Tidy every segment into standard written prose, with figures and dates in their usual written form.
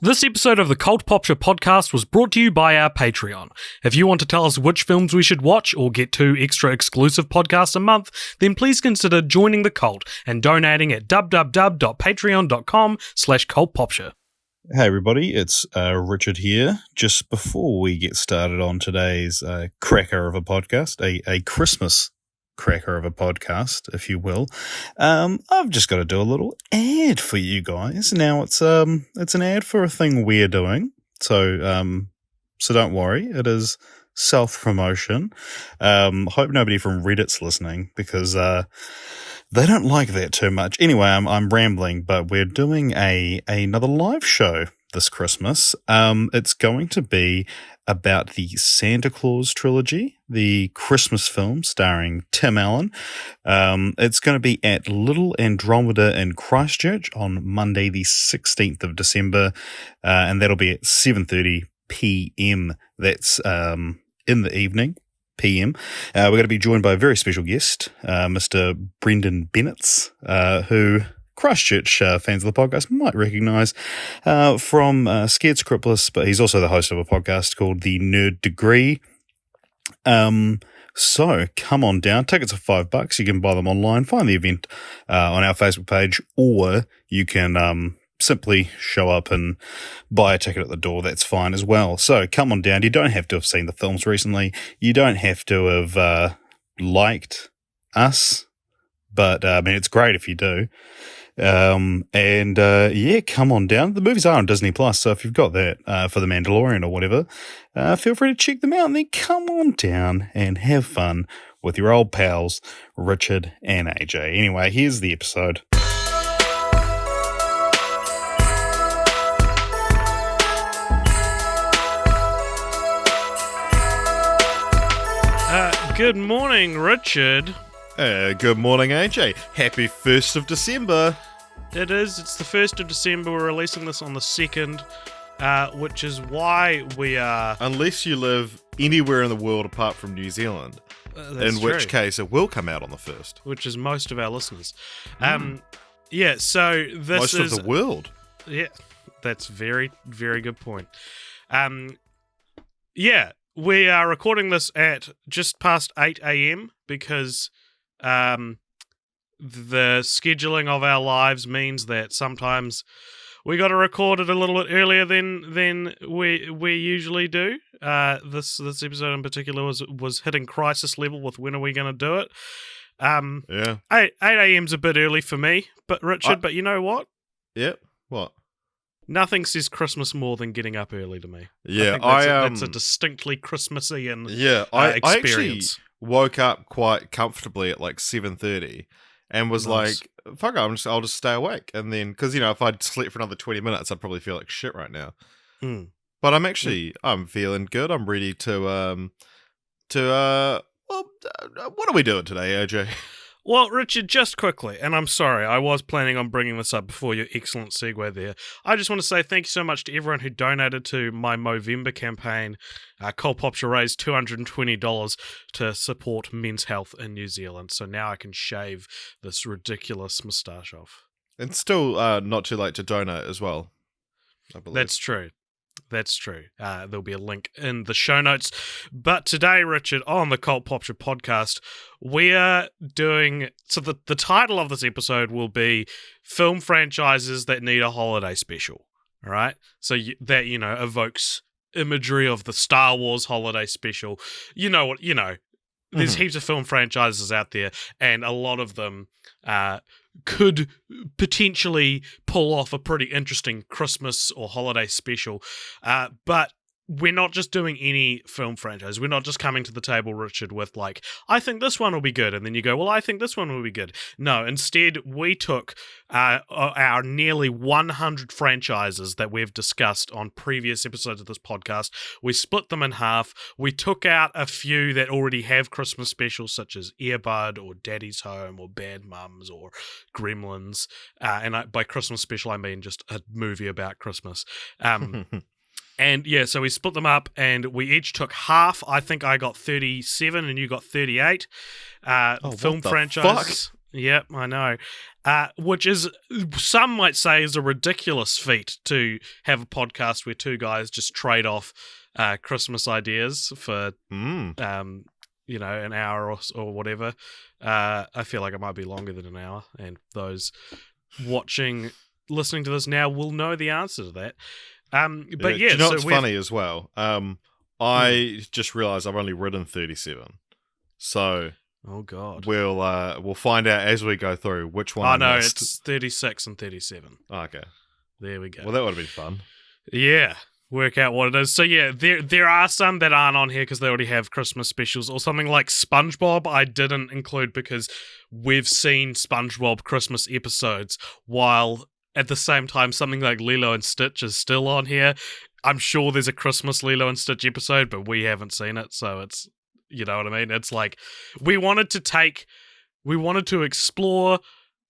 This episode of the Cult Popture podcast was brought to you by our Patreon. If you want to tell us which films we should watch or get 2 extra exclusive podcasts a month, then please consider joining the cult and donating at www.patreon.com/cultpopture. Hey everybody, it's Richard here. Just before we get started on today's cracker of a podcast, a Christmas cracker of a podcast, if you will, I've just got to do a little ad for you guys. Now it's an ad for a thing we're doing, so don't worry, it is self-promotion. Hope nobody from Reddit's listening because they don't like that too much. Anyway, I'm rambling, but we're doing another live show this Christmas. It's going to be about the Santa Claus trilogy, the Christmas film starring Tim Allen. It's going to be at Little Andromeda in Christchurch on Monday, the 16th of December, and that'll be at 7:30 p.m. That's in the evening. PM. We're going to be joined by a very special guest, Mr. Brendan Bennett, who Christchurch fans of the podcast might recognise from Scared Scriptless, but he's also the host of a podcast called The Nerd Degree. So come on down. Tickets are $5. You can buy them online. Find the event on our Facebook page, or you can simply show up and buy a ticket at the door. That's fine as well. So come on down. You don't have to have seen the films recently. You don't have to have liked us, but I mean, it's great if you do. Yeah, come on down. The movies are on Disney Plus, so if you've got that for The Mandalorian or whatever, feel free to check them out and then come on down and have fun with your old pals, Richard and AJ. Anyway, here's the episode. Good morning, Richard. Good morning, AJ. Happy 1st of December. It is. It's the 1st of December. We're releasing this on the 2nd, which is why we are... Unless you live anywhere in the world apart from New Zealand, in which case it will come out on the 1st. Which is most of our listeners. Yeah, so this most is... of the world. Yeah, that's very, very good point. Yeah, we are recording this at just past 8 a.m. because... the scheduling of our lives means that sometimes we got to record it a little bit earlier than we usually do. This episode in particular was hitting crisis level with when are we going to do it. Yeah. 8 a.m.'s a bit early for me, but Richard, but you know what? Yep. What? Nothing says Christmas more than getting up early to me. Yeah, that's a distinctly Christmassy and experience. I actually woke up quite comfortably at like 7:30 and was like, fuck it, I'll just stay awake. And then, because, you know, if I'd slept for another 20 minutes, I'd probably feel like shit right now. But I'm feeling good. I'm ready to what are we doing today, AJ? Well, Richard, just quickly, and I'm sorry, I was planning on bringing this up before your excellent segue there. I just want to say thank you so much to everyone who donated to my Movember campaign. Cult Popture raised $220 to support men's health in New Zealand, so now I can shave this ridiculous moustache off. It's still not too late to donate as well, I believe. That's true. That's true. There'll be a link in the show notes. But today, Richard, on the Cult Popture podcast, we are doing... So the title of this episode will be Film Franchises That Need a Holiday Special. All right? So that, you know, evokes imagery of the Star Wars holiday special. You know what, you know, there's heaps of film franchises out there, and a lot of them could potentially pull off a pretty interesting Christmas or holiday special. But we're not just doing any film franchise. We're not just coming to the table, Richard, with like, I think this one will be good. And then you go, well, I think this one will be good. No, instead, we took our nearly 100 franchises that we've discussed on previous episodes of this podcast. We split them in half. We took out a few that already have Christmas specials, such as Earbud or Daddy's Home or Bad Mums or Gremlins. By Christmas special, I mean just a movie about Christmas. And yeah, so we split them up and we each took half. I think I got 37 and you got 38 film franchises. Yep, I know. Which is, some might say, is a ridiculous feat to have a podcast where two guys just trade off Christmas ideas for, an hour or whatever. I feel like it might be longer than an hour, and those listening to this now will know the answer to that. But Do you know so what's funny as well? I just realised I've only written 37. So... Oh God! We'll find out as we go through which one. Oh I no, missed. it's 36 and 37. Oh, okay, there we go. Well, that would have been fun. Yeah, work out what it is. So yeah, there are some that aren't on here because they already have Christmas specials, or something like SpongeBob. I didn't include because we've seen SpongeBob Christmas episodes, while at the same time something like Lilo and Stitch is still on here. I'm sure there's a Christmas Lilo and Stitch episode, but we haven't seen it, so it's. You know what I mean? It's like we wanted to explore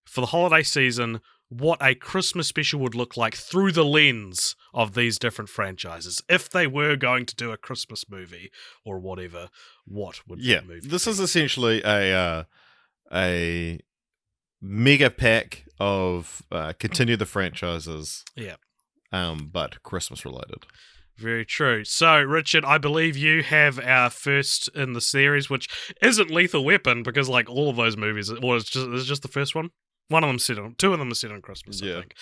for the holiday season what a Christmas special would look like through the lens of these different franchises. If they were going to do a Christmas movie or whatever, what would the movie this be? is essentially a mega pack of continue the franchises. Yeah. But Christmas related. Very true. So, Richard, I believe you have our first in the series, which isn't Lethal Weapon, because like all of those movies, or it's just the first one. Two of them are set on Christmas, I think.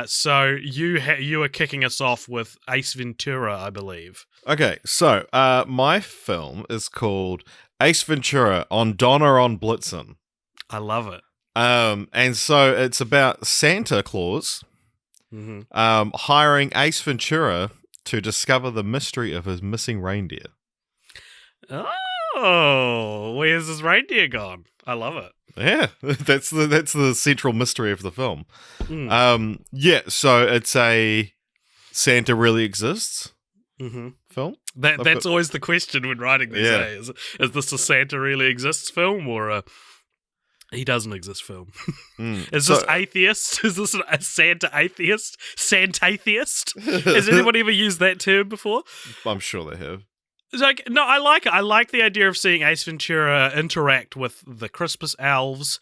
So you are kicking us off with Ace Ventura, I believe. Okay, so my film is called Ace Ventura on Donner on Blitzen. I love it. And so it's about Santa Claus hiring Ace Ventura to discover the mystery of his missing reindeer. Oh, where's his reindeer gone? I love it. Yeah, that's the central mystery of the film. So it's a Santa really exists film. That's always the question when writing these days. Is this a Santa really exists film or a he doesn't exist film? Is this atheist? Is this a Santa atheist? Santatheist? Has anybody ever used that term before? I'm sure they have. It's like, no, I like it. I like the idea of seeing Ace Ventura interact with the Christmas elves.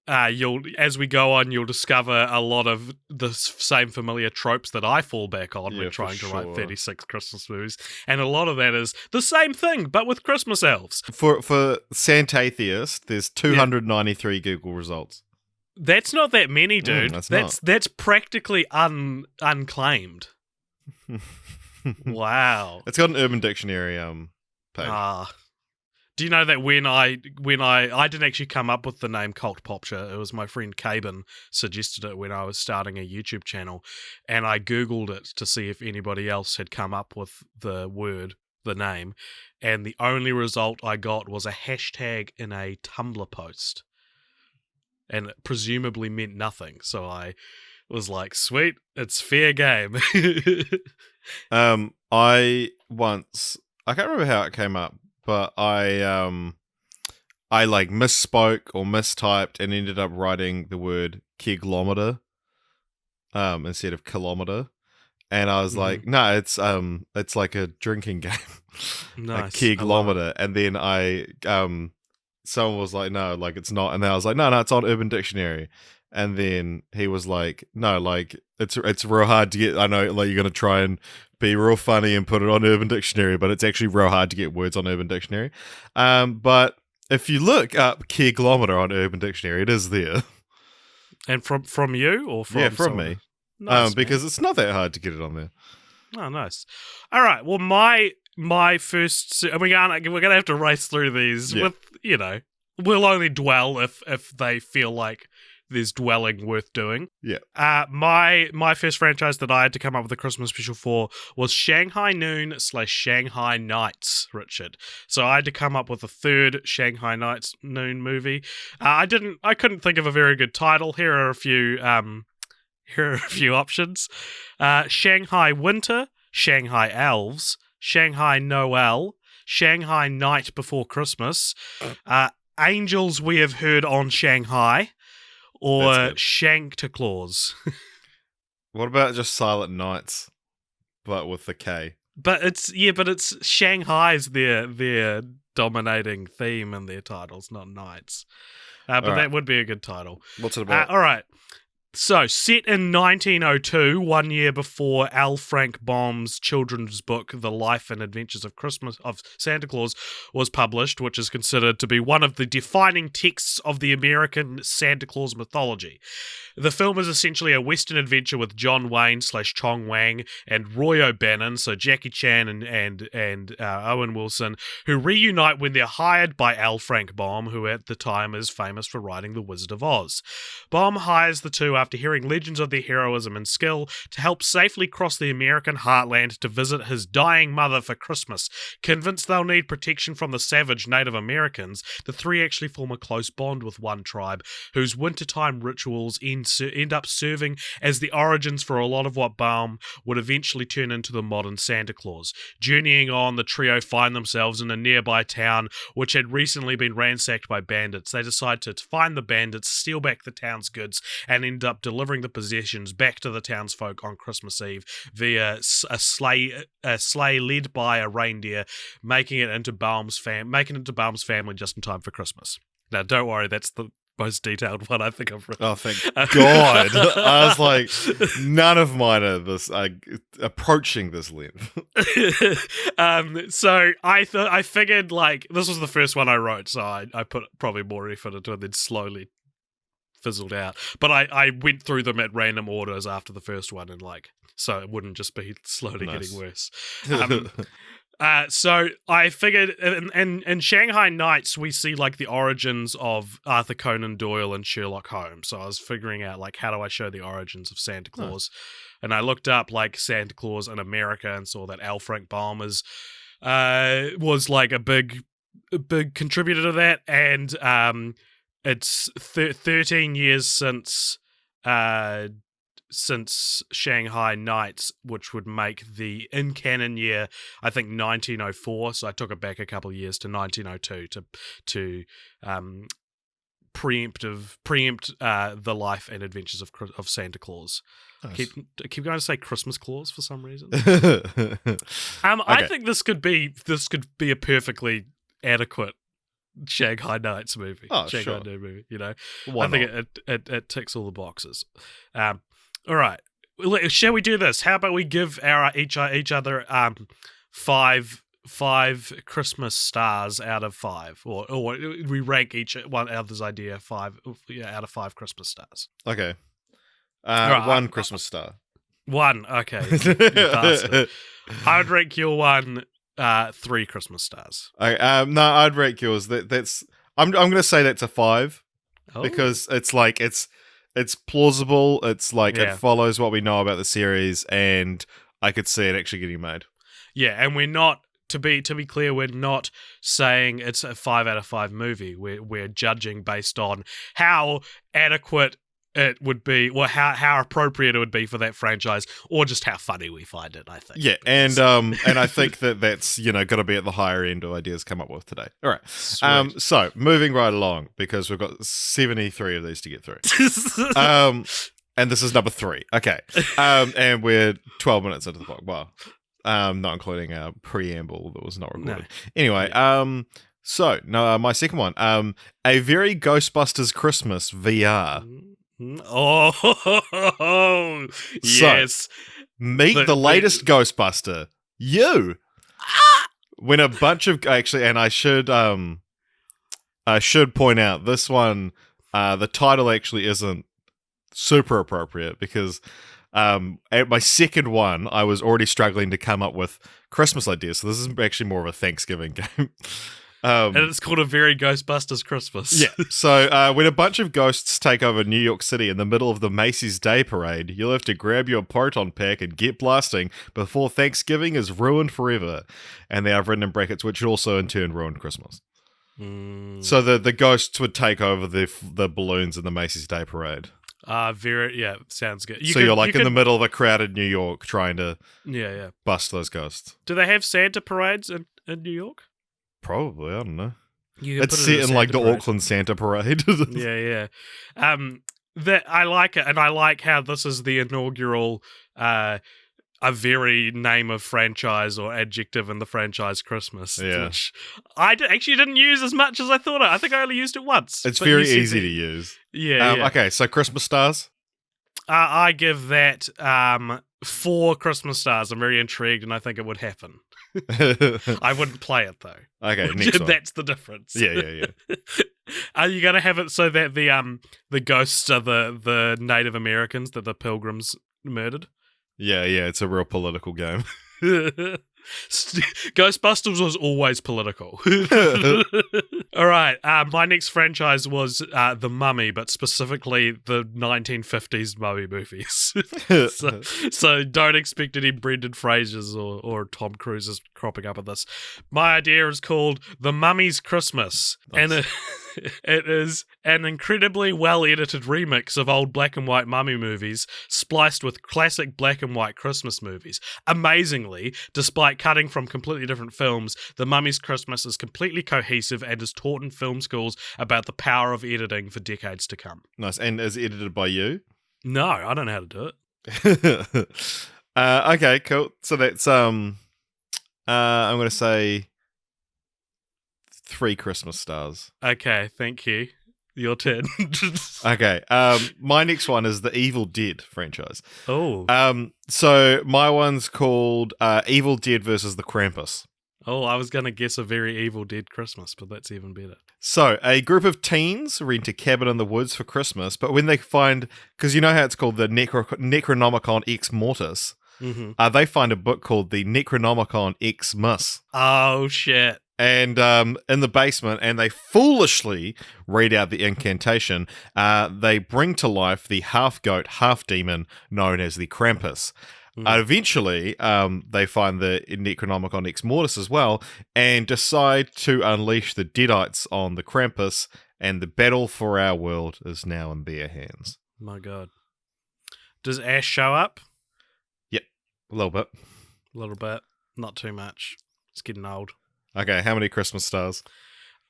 As we go on, you'll discover a lot of the same familiar tropes that I fall back on when trying to write 36 Christmas movies, and a lot of that is the same thing but with Christmas elves. For Santatheist, there's 293 Google results. That's not that many, dude. That's practically unclaimed. Wow. It's got an Urban Dictionary page. Do you know that when I didn't actually come up with the name Cult Popture, it was my friend Caben suggested it when I was starting a YouTube channel, and I Googled it to see if anybody else had come up with the name, and the only result I got was a hashtag in a Tumblr post, and it presumably meant nothing, so I was like, sweet, it's fair game. I can't remember how it came up, but I like misspoke or mistyped and ended up writing the word keglometer instead of kilometer, and I was like, no, it's like a drinking game. Nice. A keglometer, and then someone was like, no, like it's not, and then I was like, no, it's on Urban Dictionary. And then he was like, no, like it's real hard to get. I know, like you're gonna try and be real funny and put it on Urban Dictionary, but it's actually real hard to get words on Urban Dictionary. But if you look up keglometer on Urban Dictionary, it is there. And from you or from from me? Nice, because it's not that hard to get it on there. Oh, nice. All right. Well, my first, we're gonna have to race through these with, we'll only dwell if they feel like there's dwelling worth doing. Yeah. My first franchise that I had to come up with a Christmas special for was Shanghai Noon / Shanghai Nights, Richard. So I had to come up with a third Shanghai Nights Noon movie. I couldn't think of a very good title. Here are a few options. Shanghai Winter, Shanghai Elves, Shanghai Noel, Shanghai Night Before Christmas, Angels We Have Heard on Shanghai, or Santa Claus. What about just Silent Nights, but with the K? But it's Shanghai's their dominating theme in their titles, not nights. But All right. that would be a good title. What's it about? All right. So, set in 1902, 1 year before L. Frank Baum's children's book, The Life and Adventures of Santa Claus, was published, which is considered to be one of the defining texts of the American Santa Claus mythology. The film is essentially a Western adventure with John Wayne / Chong Wang and Roy O'Bannon, so Jackie Chan and Owen Wilson, who reunite when they're hired by L. Frank Baum, who at the time is famous for writing The Wizard of Oz. Baum hires the two after hearing legends of their heroism and skill to help safely cross the American heartland to visit his dying mother for Christmas. Convinced they'll need protection from the savage Native Americans, the three actually form a close bond with one tribe, whose wintertime rituals end up serving as the origins for a lot of what Baum would eventually turn into the modern Santa Claus. Journeying on, the trio find themselves in a nearby town which had recently been ransacked by bandits. They decide to find the bandits, steal back the town's goods, and end up delivering the possessions back to the townsfolk on Christmas Eve via a sleigh led by a reindeer, making it into Baum's family just in time for Christmas. Now, don't worry, that's the most detailed one I think I've written. Oh, thank God. I was like, none of mine are this approaching this length. So I figured, like, this was the first one I wrote, so I put probably more effort into it and then slowly fizzled out. But I went through them at random orders after the first one, and like, so it wouldn't just be slowly getting worse. So I figured in Shanghai Nights, we see like the origins of Arthur Conan Doyle and Sherlock Holmes. So I was figuring out, like, how do I show the origins of Santa Claus? And I looked up like Santa Claus in America and saw that L. Frank Baum was like a big contributor to that. And it's 13 years since Shanghai Nights, which would make the in-canon year, I think, 1904. So I took it back a couple of years to 1902 to preempt the life and adventures of Santa Claus. Nice. Keep going to say Christmas Claus for some reason. Okay. I think this could be a perfectly adequate Shanghai Nights movie. Shanghai Night movie, you know. Why I think it ticks all the boxes. All right, shall we do this? How about we give each other five Christmas stars out of 5, or we rank each one other's idea out of 5 Christmas stars. Okay. Right, one Christmas star. 1. Okay. You bastard. I would rank your one 3 Christmas stars. No, I'd rank yours. That's. I'm going to say that's a 5 because it's like it's plausible. It's like it follows what we know about the series, and I could see it actually getting made. Yeah, and we're not, to be clear, we're not saying it's a 5 out of 5 movie. We're judging based on how adequate it would be, or how appropriate it would be for that franchise, or just how funny we find it, I think. Yeah, and I think that's, got to be at the higher end of ideas come up with today. All right. Sweet. So moving right along, because we've got 73 of these to get through. And this is number 3. Okay. And we're 12 minutes into the clock. Wow. Not including our preamble that was not recorded. No. Anyway, so my second one, A Very Ghostbusters Christmas VR. Oh, yes. So, meet the latest Ghostbuster, you. When a bunch of and I should point out this one, the title actually isn't super appropriate because at my second one I was already struggling to come up with Christmas ideas, so this is actually more of a Thanksgiving game. And it's called A Very Ghostbusters Christmas. Yeah. So when a bunch of ghosts take over New York City in the middle of the Macy's Day Parade, you'll have to grab your proton pack and get blasting before Thanksgiving is ruined forever. And they have written in brackets, which also in turn ruined Christmas. So the ghosts would take over the balloons in the Macy's Day Parade. Sounds good. You're in the middle of a crowded New York trying to bust those ghosts. Do they have Santa parades in New York? Probably, I don't know. It's set in like the Auckland Santa Parade. Yeah. That I like it, and I like how this is the inaugural a very name of franchise or adjective in the franchise Christmas, Yeah. which I actually didn't use as much as I thought. I think I only used it once. It's but very you said easy that- to use. Yeah. Okay, so Christmas stars. I give that 4 Christmas stars. I'm very intrigued, and I think it would happen. I wouldn't play it though. Okay, next one. That's the difference. Yeah. Are you gonna have it so that the ghosts are the Native Americans that the Pilgrims murdered? Yeah, it's a real political game. Ghostbusters was always political. All right, my next franchise was The Mummy, but specifically the 1950s Mummy movies. so don't expect any Brendan Fraser's or Tom Cruise's cropping up at this. My idea is called The Mummy's Christmas, Nice. and it is an incredibly well-edited remix of old black and white mummy movies spliced with classic black and white Christmas movies. Amazingly, despite cutting from completely different films, The Mummy's Christmas is completely cohesive and is taught in film schools about the power of editing for decades to come. Nice. And is it edited by you? No, I don't know how to do it. Okay, cool. So that's I'm gonna say 3 Christmas stars. Okay, thank you. Your turn. Okay. My next one is the Evil Dead franchise. Oh. So my one's called Evil Dead versus the Krampus. Oh, I was going to guess a very Evil Dead Christmas, but that's even better. So a group of teens rent a cabin in the woods for Christmas, but when they find, because you know how it's called the Necronomicon Ex Mortis, Mm-hmm. they find a book called the Necronomicon Xmas. Oh, shit. And in the basement, and they foolishly read out the incantation. They bring to life the half goat, half demon known as the Krampus. Eventually, they find the Necronomicon Ex Mortis as well, and decide to unleash the Deadites on the Krampus. And the battle for our world is now in their hands. My God. Does Ash show up? Yep, a little bit. A little bit. Not too much. It's getting old. Okay, how many Christmas stars?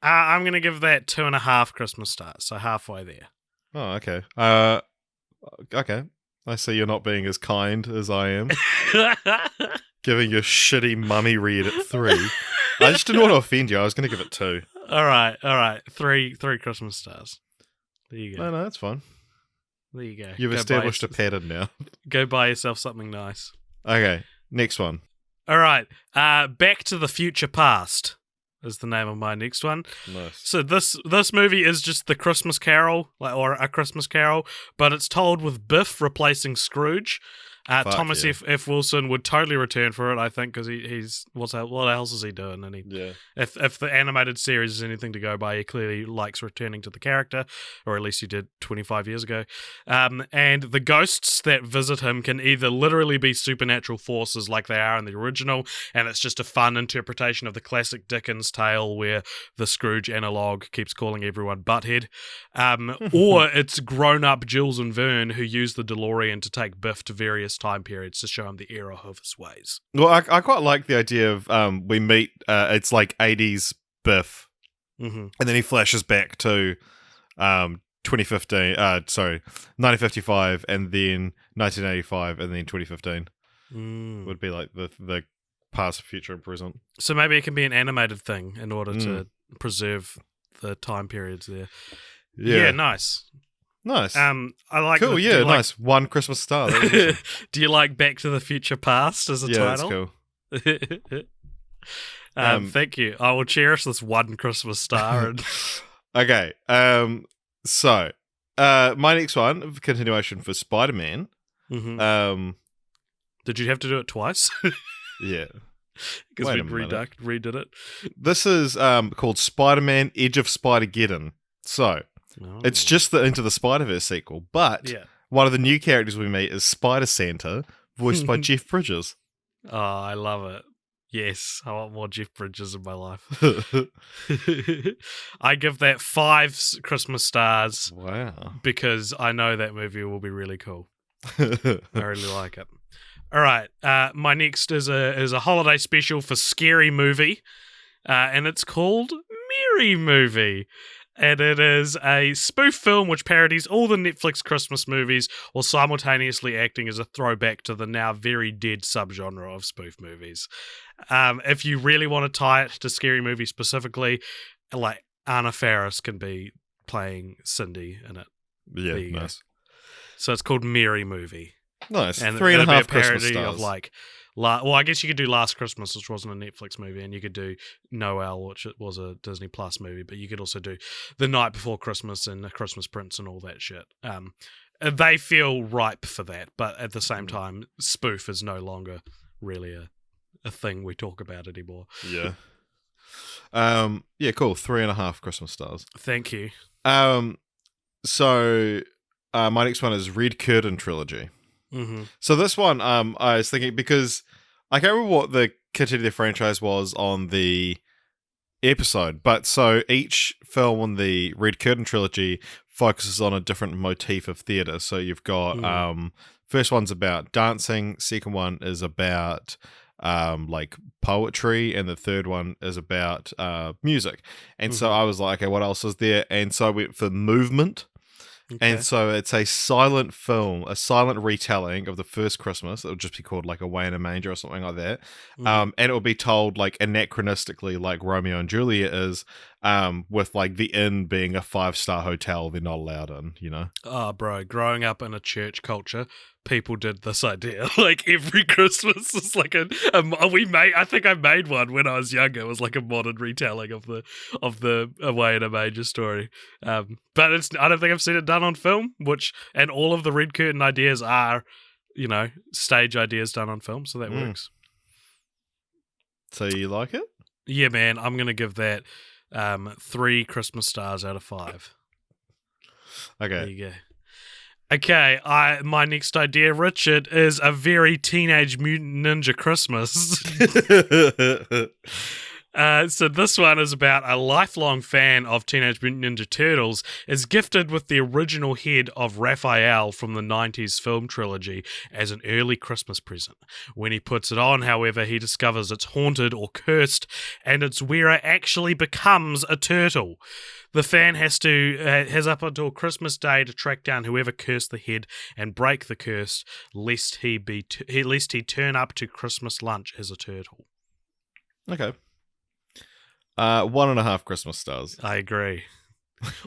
I'm going to give that 2.5 Christmas stars, so halfway there. Oh, okay. Okay. I see you're not being as kind as I am. Giving your shitty mummy read at 3. I just didn't want to offend you. I was going to give it 2. All right. Three Christmas stars. There you go. No, that's fine. There you go. You've established a pattern now. Go buy yourself something nice. Okay, next one. All right. Back to the Future Past is the name of my next one. Nice. So this movie is just the Christmas Carol, or A Christmas Carol, but it's told with Biff replacing Scrooge. Thomas yeah. F. Wilson would totally return for it, I think, because he's what else is he doing? And if the animated series is anything to go by, he clearly likes returning to the character, or at least he did 25 years ago. And the ghosts that visit him can either literally be supernatural forces like they are in the original, and it's just a fun interpretation of the classic Dickens tale where the Scrooge analog keeps calling everyone butthead, or it's grown-up Jules and Verne who use the DeLorean to take Biff to various time periods to show him the error of his ways. Well, I quite like the idea of we meet, it's like 80s Biff, and then he flashes back to 1955, and then 1985, and then 2015. Would be like the past, future, and present. So maybe it can be an animated thing in order to preserve the time periods there. Yeah, nice. Nice. I like. Cool. Yeah, nice. 1 Christmas star. That was awesome. Do you like Back to the Future Past as a title? That's cool. Thank you. I will cherish this 1 Christmas star. And Okay. So, my next one, continuation for Spider-Man. Did you have to do it twice? Yeah. Because Wait we a minute. redid it. This is called Spider-Man Edge of Spider-Geddon. So, it's just the Into the Spider-Verse sequel, but one of the new characters we meet is Spider-Santa, voiced by Jeff Bridges. Oh, I love it. Yes, I want more Jeff Bridges in my life. I give that 5 Christmas stars. Wow. Because I know that movie will be really cool. I really like it. All right, my next is a holiday special for Scary Movie, and it's called Merry Movie. And it is a spoof film which parodies all the Netflix Christmas movies while simultaneously acting as a throwback to the now very dead subgenre of spoof movies. If you really want to tie it to Scary Movie specifically, like Anna Faris can be playing Cindy in it. Yeah, nice. So it's called Merry Movie. Nice. And 3.5 Christmas parody stars. of like, well, I guess you could do Last Christmas, which wasn't a Netflix movie, and you could do Noel, which was a Disney Plus movie, but you could also do The Night Before Christmas and The Christmas Prince and all that shit. They feel ripe for that, but at the same time, spoof is no longer really a thing we talk about anymore. Yeah. Yeah, cool. 3.5 Christmas stars. Thank you. So my next one is Red Curtain Trilogy. Mm-hmm. So this one, I was thinking, because I can't remember what the continued franchise was on the episode, but so each film on the Red Curtain Trilogy focuses on a different motif of theatre. So you've got first one's about dancing, second one is about like poetry, and the third one is about music. And so I was like, okay, what else is there? And so I went for movement. Okay. And so it's a silent film, a silent retelling of the first Christmas. It would just be called like Away in a Manger or something like that. And it will be told like anachronistically, like Romeo and Juliet is, with like the inn being a 5-star hotel they're not allowed in, you know? Oh, bro, growing up in a church culture, people did this idea. Like every Christmas is like I think I made one when I was younger. It was like a modern retelling of the Away in a Manger story. But I don't think I've seen it done on film, and all of the Red Curtain ideas are, stage ideas done on film, so that works. So you like it? Yeah, man, I'm going to give that 3 Christmas stars out of 5. Okay. There you go. Okay, my next idea, Richard, is a very Teenage Mutant Ninja Christmas. So this one is about a lifelong fan of Teenage Mutant Ninja Turtles is gifted with the original head of Raphael from the 90s film trilogy as an early Christmas present. When he puts it on, however, he discovers it's haunted or cursed, and its wearer actually becomes a turtle. The fan has up until Christmas Day to track down whoever cursed the head and break the curse, lest he turn up to Christmas lunch as a turtle. Okay. 1.5 Christmas stars. I agree.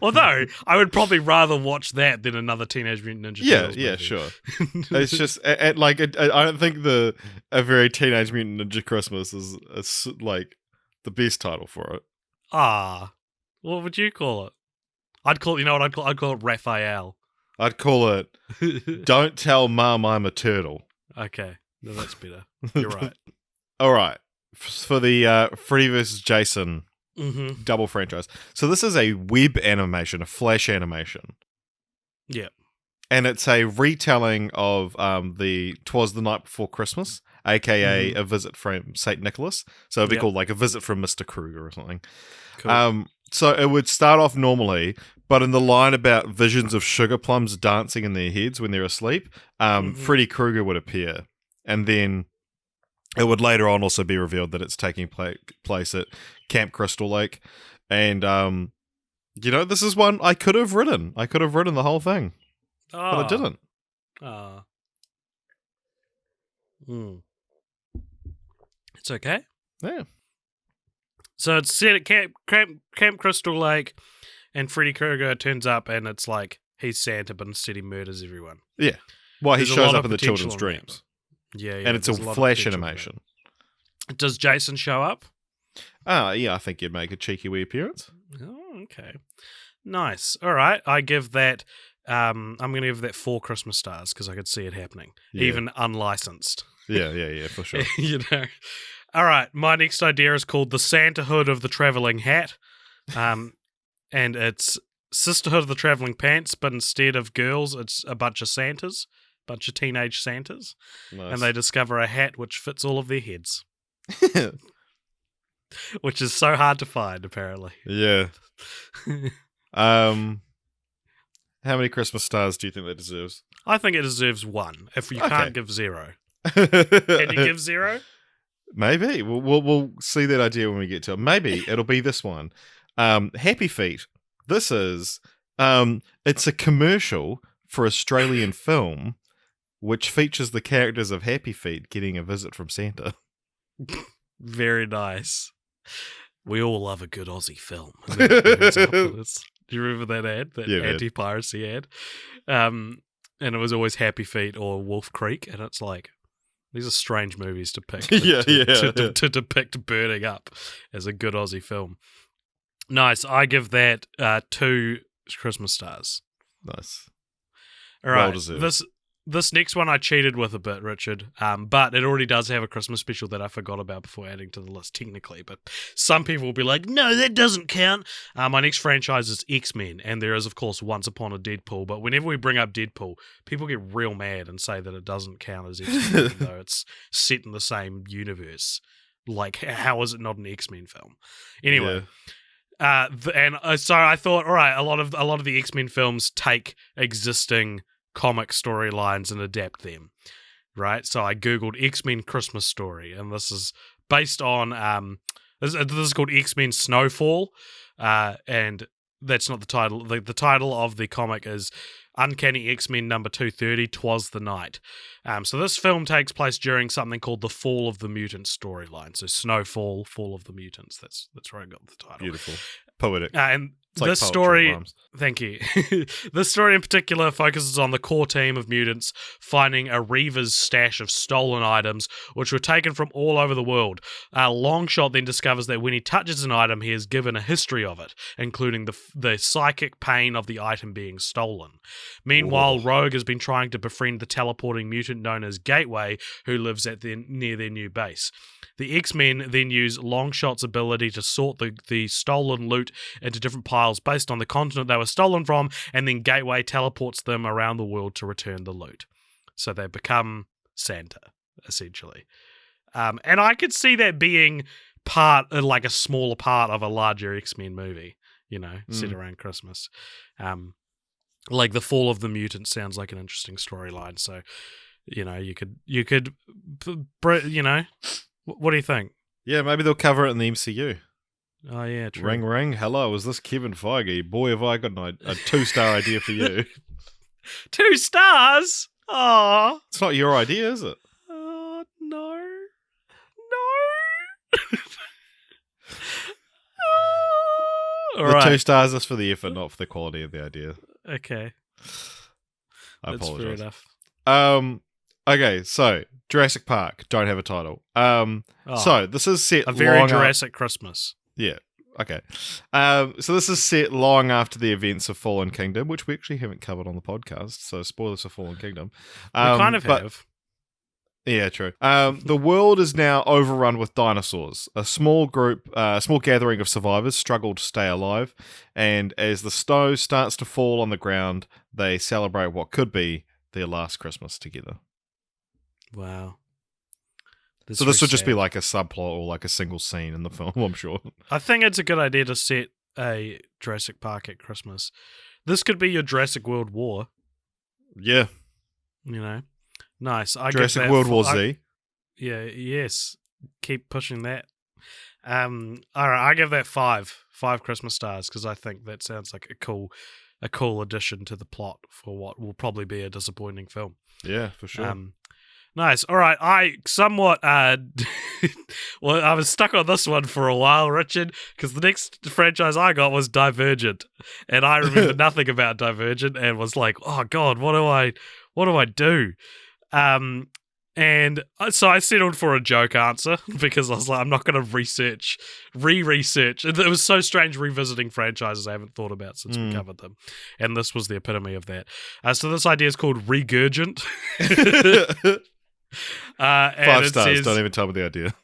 Although I would probably rather watch that than another Teenage Mutant Ninja Turtles movie. Yeah, sure. It's just I don't think a very Teenage Mutant Ninja Christmas is like the best title for it. What would you call it? I'd call it Raphael. I'd call it Don't Tell Mom I'm a Turtle. Okay, no, that's better. You're right. All right. For the Freddy vs. Jason double franchise. So this is a web animation, a flash animation. Yeah. And it's a retelling of Twas the Night Before Christmas, aka A Visit from St. Nicholas. So it'd be called like A Visit from Mr. Krueger or something. Cool. So it would start off normally, but in the line about visions of sugar plums dancing in their heads when they're asleep, Freddy Krueger would appear. And then it would later on also be revealed that it's taking place at Camp Crystal Lake. And, this is one I could have written. I could have written the whole thing. But I didn't. It's okay. Yeah. So it's set at Camp Crystal Lake, and Freddy Krueger turns up, and it's like he's Santa, but instead he murders everyone. Yeah. Well, he There's shows up in the children's dreams. Yeah, and it's a flash animation. Does Jason show up? Yeah, I think you'd make a cheeky wee appearance. Oh, okay. Nice. All right. I give that, I'm going to give that 4 Christmas stars because I could see it happening, even unlicensed. Yeah, for sure. All right. My next idea is called The Santa Hood of the Traveling Hat. And it's Sisterhood of the Traveling Pants, but instead of girls, it's a bunch of Santas. Bunch of teenage Santas. Nice. And they discover a hat which fits all of their heads. Which is so hard to find, apparently. Yeah. How many Christmas stars do you think that deserves? I think it deserves 1. If you can't give 0. Can you give 0? Maybe. We'll see that idea when we get to it. Maybe it'll be this one. Happy Feet. This is it's a commercial for Australian film which features the characters of Happy Feet getting a visit from Santa. Very nice. We all love a good Aussie film. And then it ends up with this. Do you remember that ad? That anti-piracy ad? And it was always Happy Feet or Wolf Creek, and it's like, these are strange movies to pick. To depict burning up as a good Aussie film. Nice. I give that 2 Christmas stars. Nice. All right. Well deserved. This next one I cheated with a bit, Richard, but it already does have a Christmas special that I forgot about before adding to the list, technically. But some people will be like, no, that doesn't count. My next franchise is X-Men, and there is, of course, Once Upon a Deadpool. But whenever we bring up Deadpool, people get real mad and say that it doesn't count as X-Men, even though it's set in the same universe. Like, how is it not an X-Men film? Anyway. Yeah. So I thought, all right, a lot of the X-Men films take existing comic storylines and adapt them, right? So I googled X-Men Christmas Story, and this is based on this is called X-Men Snowfall, and that's not the title. The title of the comic is Uncanny X-Men number 230, 'Twas the Night. So this film takes place during something called the Fall of the Mutants storyline. So Snowfall, Fall of the Mutants. That's where I got the title. Beautiful. Poetic. And It's like this poetry, story, rhymes. thank you. This story in particular focuses on the core team of mutants finding a Reaver's stash of stolen items, which were taken from all over the world. Longshot then discovers that when he touches an item, he is given a history of it, including the psychic pain of the item being stolen. Meanwhile, Rogue has been trying to befriend the teleporting mutant known as Gateway, who lives near their new base. The X-Men then use Longshot's ability to sort the stolen loot into different piles based on the continent they were stolen from, and then Gateway teleports them around the world to return the loot. So they become Santa, essentially. And I could see that being like a smaller part of a larger X-Men movie, set around Christmas. Like the Fall of the Mutants sounds like an interesting storyline. So, you could, what do you think? Yeah, maybe they'll cover it in the MCU. Oh, yeah, true. Ring, ring. Hello, is this Kevin Feige? Boy, have I got a 2-star idea for you. 2 stars? Aw. It's not your idea, is it? Oh, no. All the right. 2 stars is for the effort, not for the quality of the idea. Okay. I That's fair apologize. enough. Okay, so Jurassic Park don't have a title. So this is set a very long Jurassic Christmas. Yeah. Okay. So this is set long after the events of Fallen Kingdom, which we actually haven't covered on the podcast. So spoilers for Fallen Kingdom. We kind of have. Yeah, true. The world is now overrun with dinosaurs. A small gathering of survivors struggle to stay alive, and as the snow starts to fall on the ground, they celebrate what could be their last Christmas together. Wow. So this would just be like a subplot or like a single scene in the film, I'm sure. I think it's a good idea to set a Jurassic Park at Christmas. This could be your Jurassic World War. Yeah. Nice. Jurassic World War Z. Yeah, yes. Keep pushing that. All right, I give that 5 Christmas stars because I think that sounds like a cool addition to the plot for what will probably be a disappointing film. Yeah, for sure. Nice. All right. I somewhat, well, I was stuck on this one for a while, Richard, because the next franchise I got was Divergent, and I remember nothing about Divergent, and was like, oh God, what do I do? And so I settled for a joke answer because I was like, I'm not going to re-research. It was so strange revisiting franchises I haven't thought about since we covered them. And this was the epitome of that. So this idea is called Regurgent. 5 stars, don't even tell me the idea.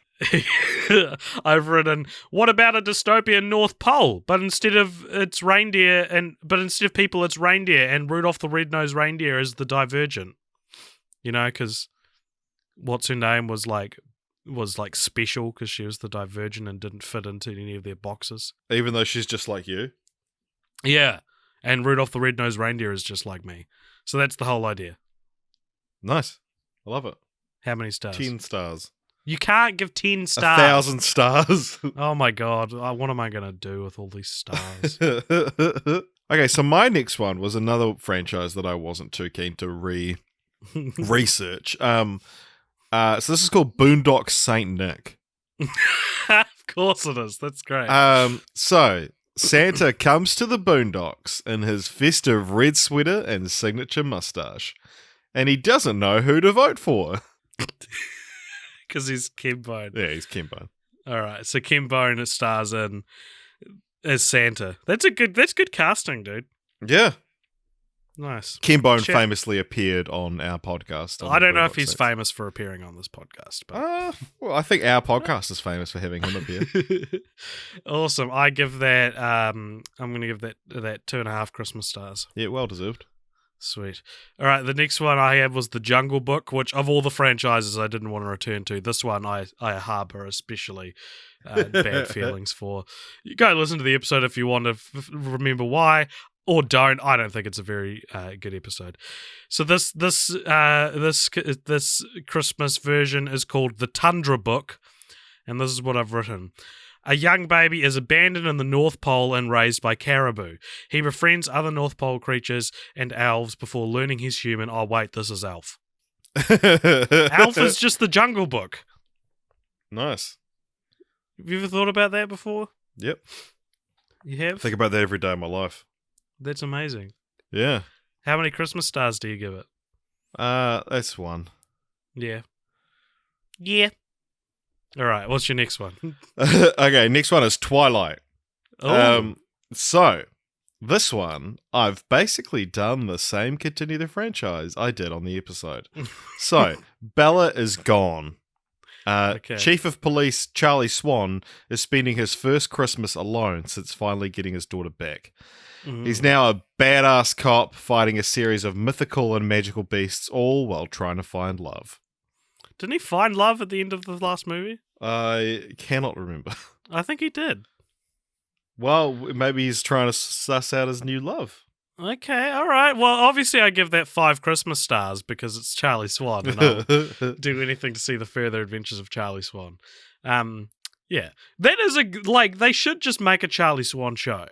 I've written, what about a dystopian North Pole? But instead of people, it's reindeer, and Rudolph the Red-Nosed Reindeer is the Divergent. Because what's her name was like special because she was the Divergent and didn't fit into any of their boxes. Even though she's just like you? Yeah. And Rudolph the Red-Nosed Reindeer is just like me. So that's the whole idea. Nice. I love it. How many stars? 10 stars. You can't give 10 stars. 1,000 stars. Oh my god, what am I going to do with all these stars? Okay, so my next one was another franchise that I wasn't too keen to research. So this is called Boondock Saint Nick. Of course it is. That's great. So Santa comes to the Boondocks in his festive red sweater and signature mustache, and he doesn't know who to vote for. Because he's Ken Bone. Yeah, he's Ken Bone. All right, so Ken Bone stars in as Santa. That's good casting, dude. Yeah. Nice. Ken Bone famously appeared on our podcast. I don't know if he's famous for appearing on this podcast, but well, I think our podcast is famous for having him appear. Awesome. I give that. I'm going to give that 2.5 Christmas stars. Yeah, well deserved. Sweet. All right, the next one I had was The Jungle Book, which of all the franchises I didn't want to return to, this one I harbour especially bad feelings for. You go listen to the episode if you want to remember why. Or don't. I don't think it's a very good episode. So this Christmas version is called The Tundra Book, and this is what I've written. A young baby is abandoned in the North Pole and raised by caribou. He befriends other North Pole creatures and elves before learning he's human. Oh wait, this is Elf. Elf is just The Jungle Book. Nice. Have you ever thought about that before? Yep. You have? I think about that every day of my life. That's amazing. Yeah. How many Christmas stars do you give it? That's one. Yeah. Yeah. All right, what's your next one? Okay, next one is Twilight. Oh. So, this one, I've basically done the same continue the franchise I did on the episode. So, Bella is gone. Okay. Chief of Police Charlie Swan is spending his first Christmas alone since finally getting his daughter back. He's now a badass cop fighting a series of mythical and magical beasts, all while trying to find love. Didn't he find love at the end of the last movie? I cannot remember. I think he did. Well, maybe he's trying to suss out his new love. Okay, all right. Well, obviously I give that 5 Christmas stars because it's Charlie Swan, and I'll do anything to see the further adventures of Charlie Swan. Yeah. That is they should just make a Charlie Swan show.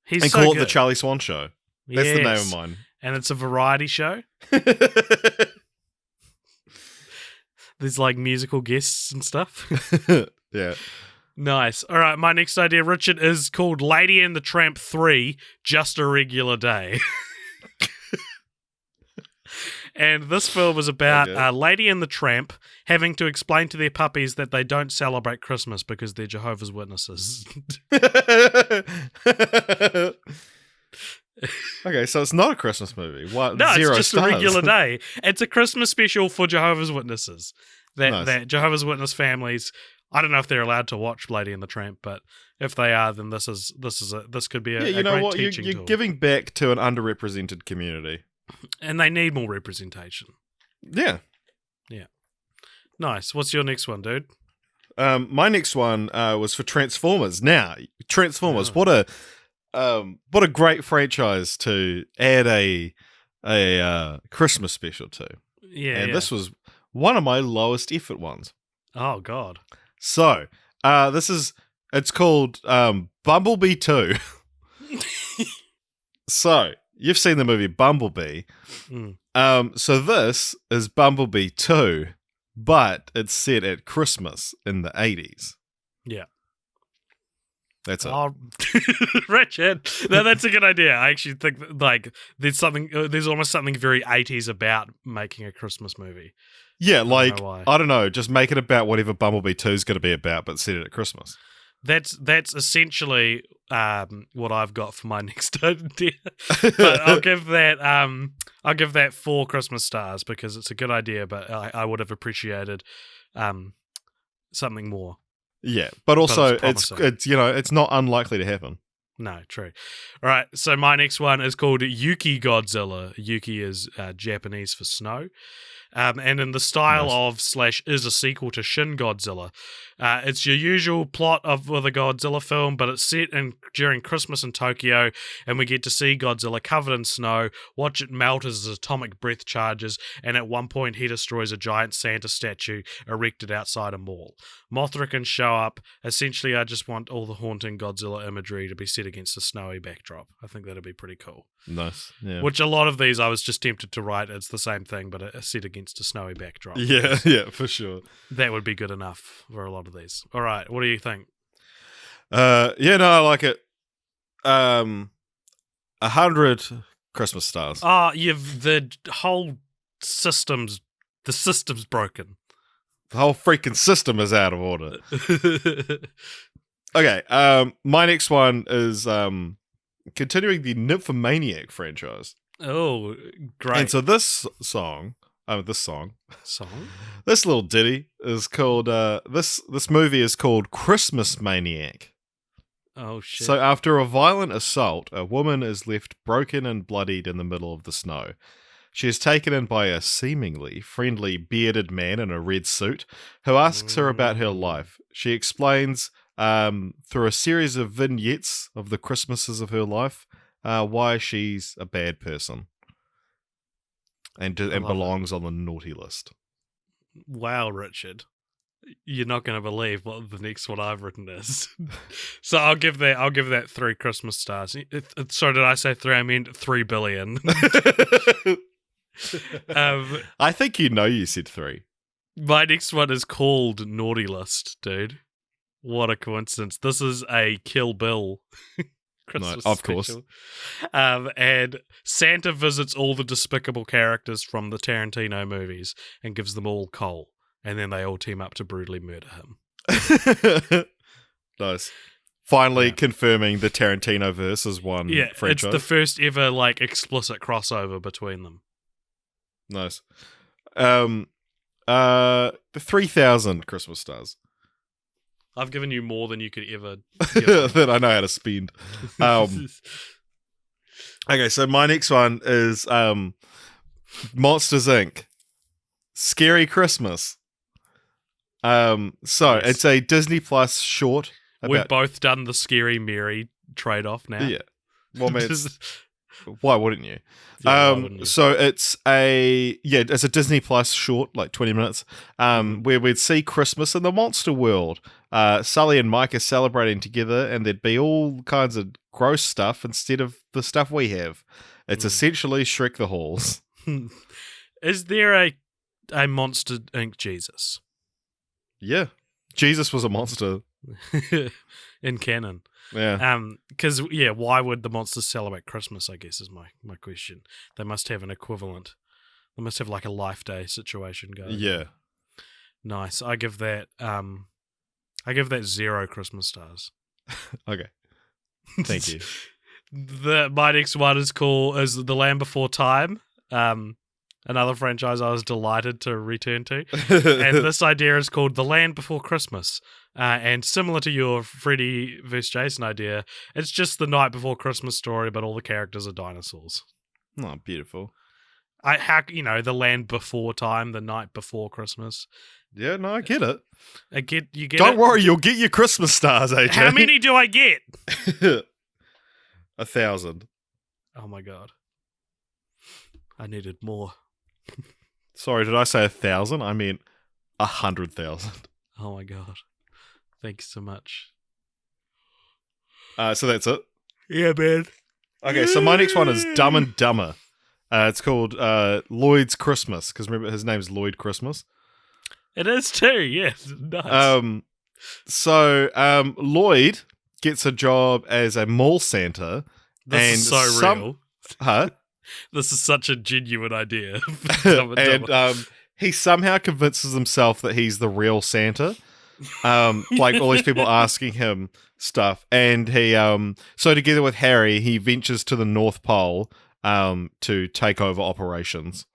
He's and so call good. it the Charlie Swan Show. That's the name of mine. And it's a variety show. There's like musical guests and stuff. Yeah. Nice. All right, my next idea, Richard, is called Lady and the Tramp 3, Just a Regular Day. And this film is about Lady and the Tramp having to explain to their puppies that they don't celebrate Christmas because they're Jehovah's Witnesses. Okay, so it's not a Christmas movie. What? No, 0 it's just stars. a regular day. It's a Christmas special for Jehovah's Witnesses. Nice. That Jehovah's Witness families, I don't know if they're allowed to watch Lady and the Tramp, but if they are, then this could be a great teaching You're tool. giving back to an underrepresented community. And they need more representation. Yeah. Yeah. Nice. What's your next one, dude? My next one was for Transformers. Now, Transformers, what a great franchise to add a Christmas special to. Yeah. And this was one of my lowest effort ones. Oh God. So, it's called Bumblebee 2. So, you've seen the movie Bumblebee. So this is Bumblebee 2, but it's set at Christmas in the 80s. Yeah. That's it. Oh, Richard. No, that's a good idea. I actually think that, there's almost something very 80s about making a Christmas movie. Yeah, I don't know, just make it about whatever Bumblebee 2 is going to be about, but set it at Christmas. That's essentially what I've got for my next idea. But I'll give that 4 Christmas stars because it's a good idea, but I would have appreciated something more. Yeah, but also it's it's not unlikely to happen. No, true. All right, so my next one is called Yuki Godzilla. Yuki is Japanese for snow. and in the style Nice. of / is a sequel to Shin Godzilla. It's your usual plot with a Godzilla film, but it's set during Christmas in Tokyo, and we get to see Godzilla covered in snow, watch it melt as his atomic breath charges, and at one point he destroys a giant Santa statue erected outside a mall. Mothra can show up. Essentially, I just want all the haunting Godzilla imagery to be set against a snowy backdrop. I think that'd be pretty cool. Nice. Yeah. Which a lot of these I was just tempted to write it's the same thing, but set against a snowy backdrop. Yeah, yeah, for sure. That would be good enough for a lot of these. All right, what do you think? Yeah, no, I like it. 100 Christmas stars. Oh, the whole system's broken. The whole freaking system is out of order. Okay, my next one is continuing the Nymphomaniac franchise. Oh, great. And so this little ditty is called this movie is called Christmas Maniac. Oh shit. So after a violent assault, a woman is left broken and bloodied in the middle of the snow. She is taken in by a seemingly friendly bearded man in a red suit who asks her about her life. She explains through a series of vignettes of the Christmases of her life why she's a bad person and belongs on the naughty list. Wow, Richard. You're not going to believe what the next one I've written is. So I'll give that 3 Christmas stars. Sorry, did I say 3? I meant 3 billion. I think you said 3. My next one is called Naughty List, dude. What a coincidence. This is a Kill Bill Christmas of special. And Santa visits all the despicable characters from the Tarantino movies and gives them all coal. And then they all team up to brutally murder him. Nice. Finally confirming the Tarantino verse as one franchise. It's the first ever explicit crossover between them. Nice. The 3,000 Christmas stars. I've given you more than you could ever that I know how to spend. Okay, so my next one is Monsters Inc. Scary Christmas. It's a Disney Plus short. We've both done the Scary Mary trade-off now. Yeah. Well, I mean, why wouldn't you? Yeah, why wouldn't you? So it's a Disney Plus short, 20 minutes, where we'd see Christmas in the monster world. Sully and Mike are celebrating together, and there'd be all kinds of gross stuff instead of the stuff we have. It's essentially Shrek the Halls. Is there a Monster Inc. Jesus? Yeah. Jesus was a monster. In canon. Yeah. Because, why would the monsters celebrate Christmas, I guess, is my question. They must have an equivalent. They must have a Life Day situation going. Yeah. Nice. I give that 0 Christmas stars. Okay. Thank you. My next one is The Land Before Time. Another franchise I was delighted to return to. And this idea is called The Land Before Christmas. And similar to your Freddy vs. Jason idea, it's just the night before Christmas story, but all the characters are dinosaurs. Oh, beautiful. The land before time, the night before Christmas. Yeah, no, I get it. You get Don't it? worry, you'll get your Christmas stars, AJ. How many do I get? 1,000. Oh my god. I needed more. Sorry, did I say 1,000? I meant 100,000. Oh my god. Thanks so much. So that's it. Yeah, man. Okay, so my next one is Dumb and Dumber. It's called Lloyd's Christmas, because remember his name's Lloyd Christmas. It is too, yes. Nice. Lloyd gets a job as a mall Santa. This is so real. Huh? This is such a genuine idea. And he somehow convinces himself that he's the real Santa. All these people asking him stuff. And he, so together with Harry, he ventures to the North Pole to take over operations.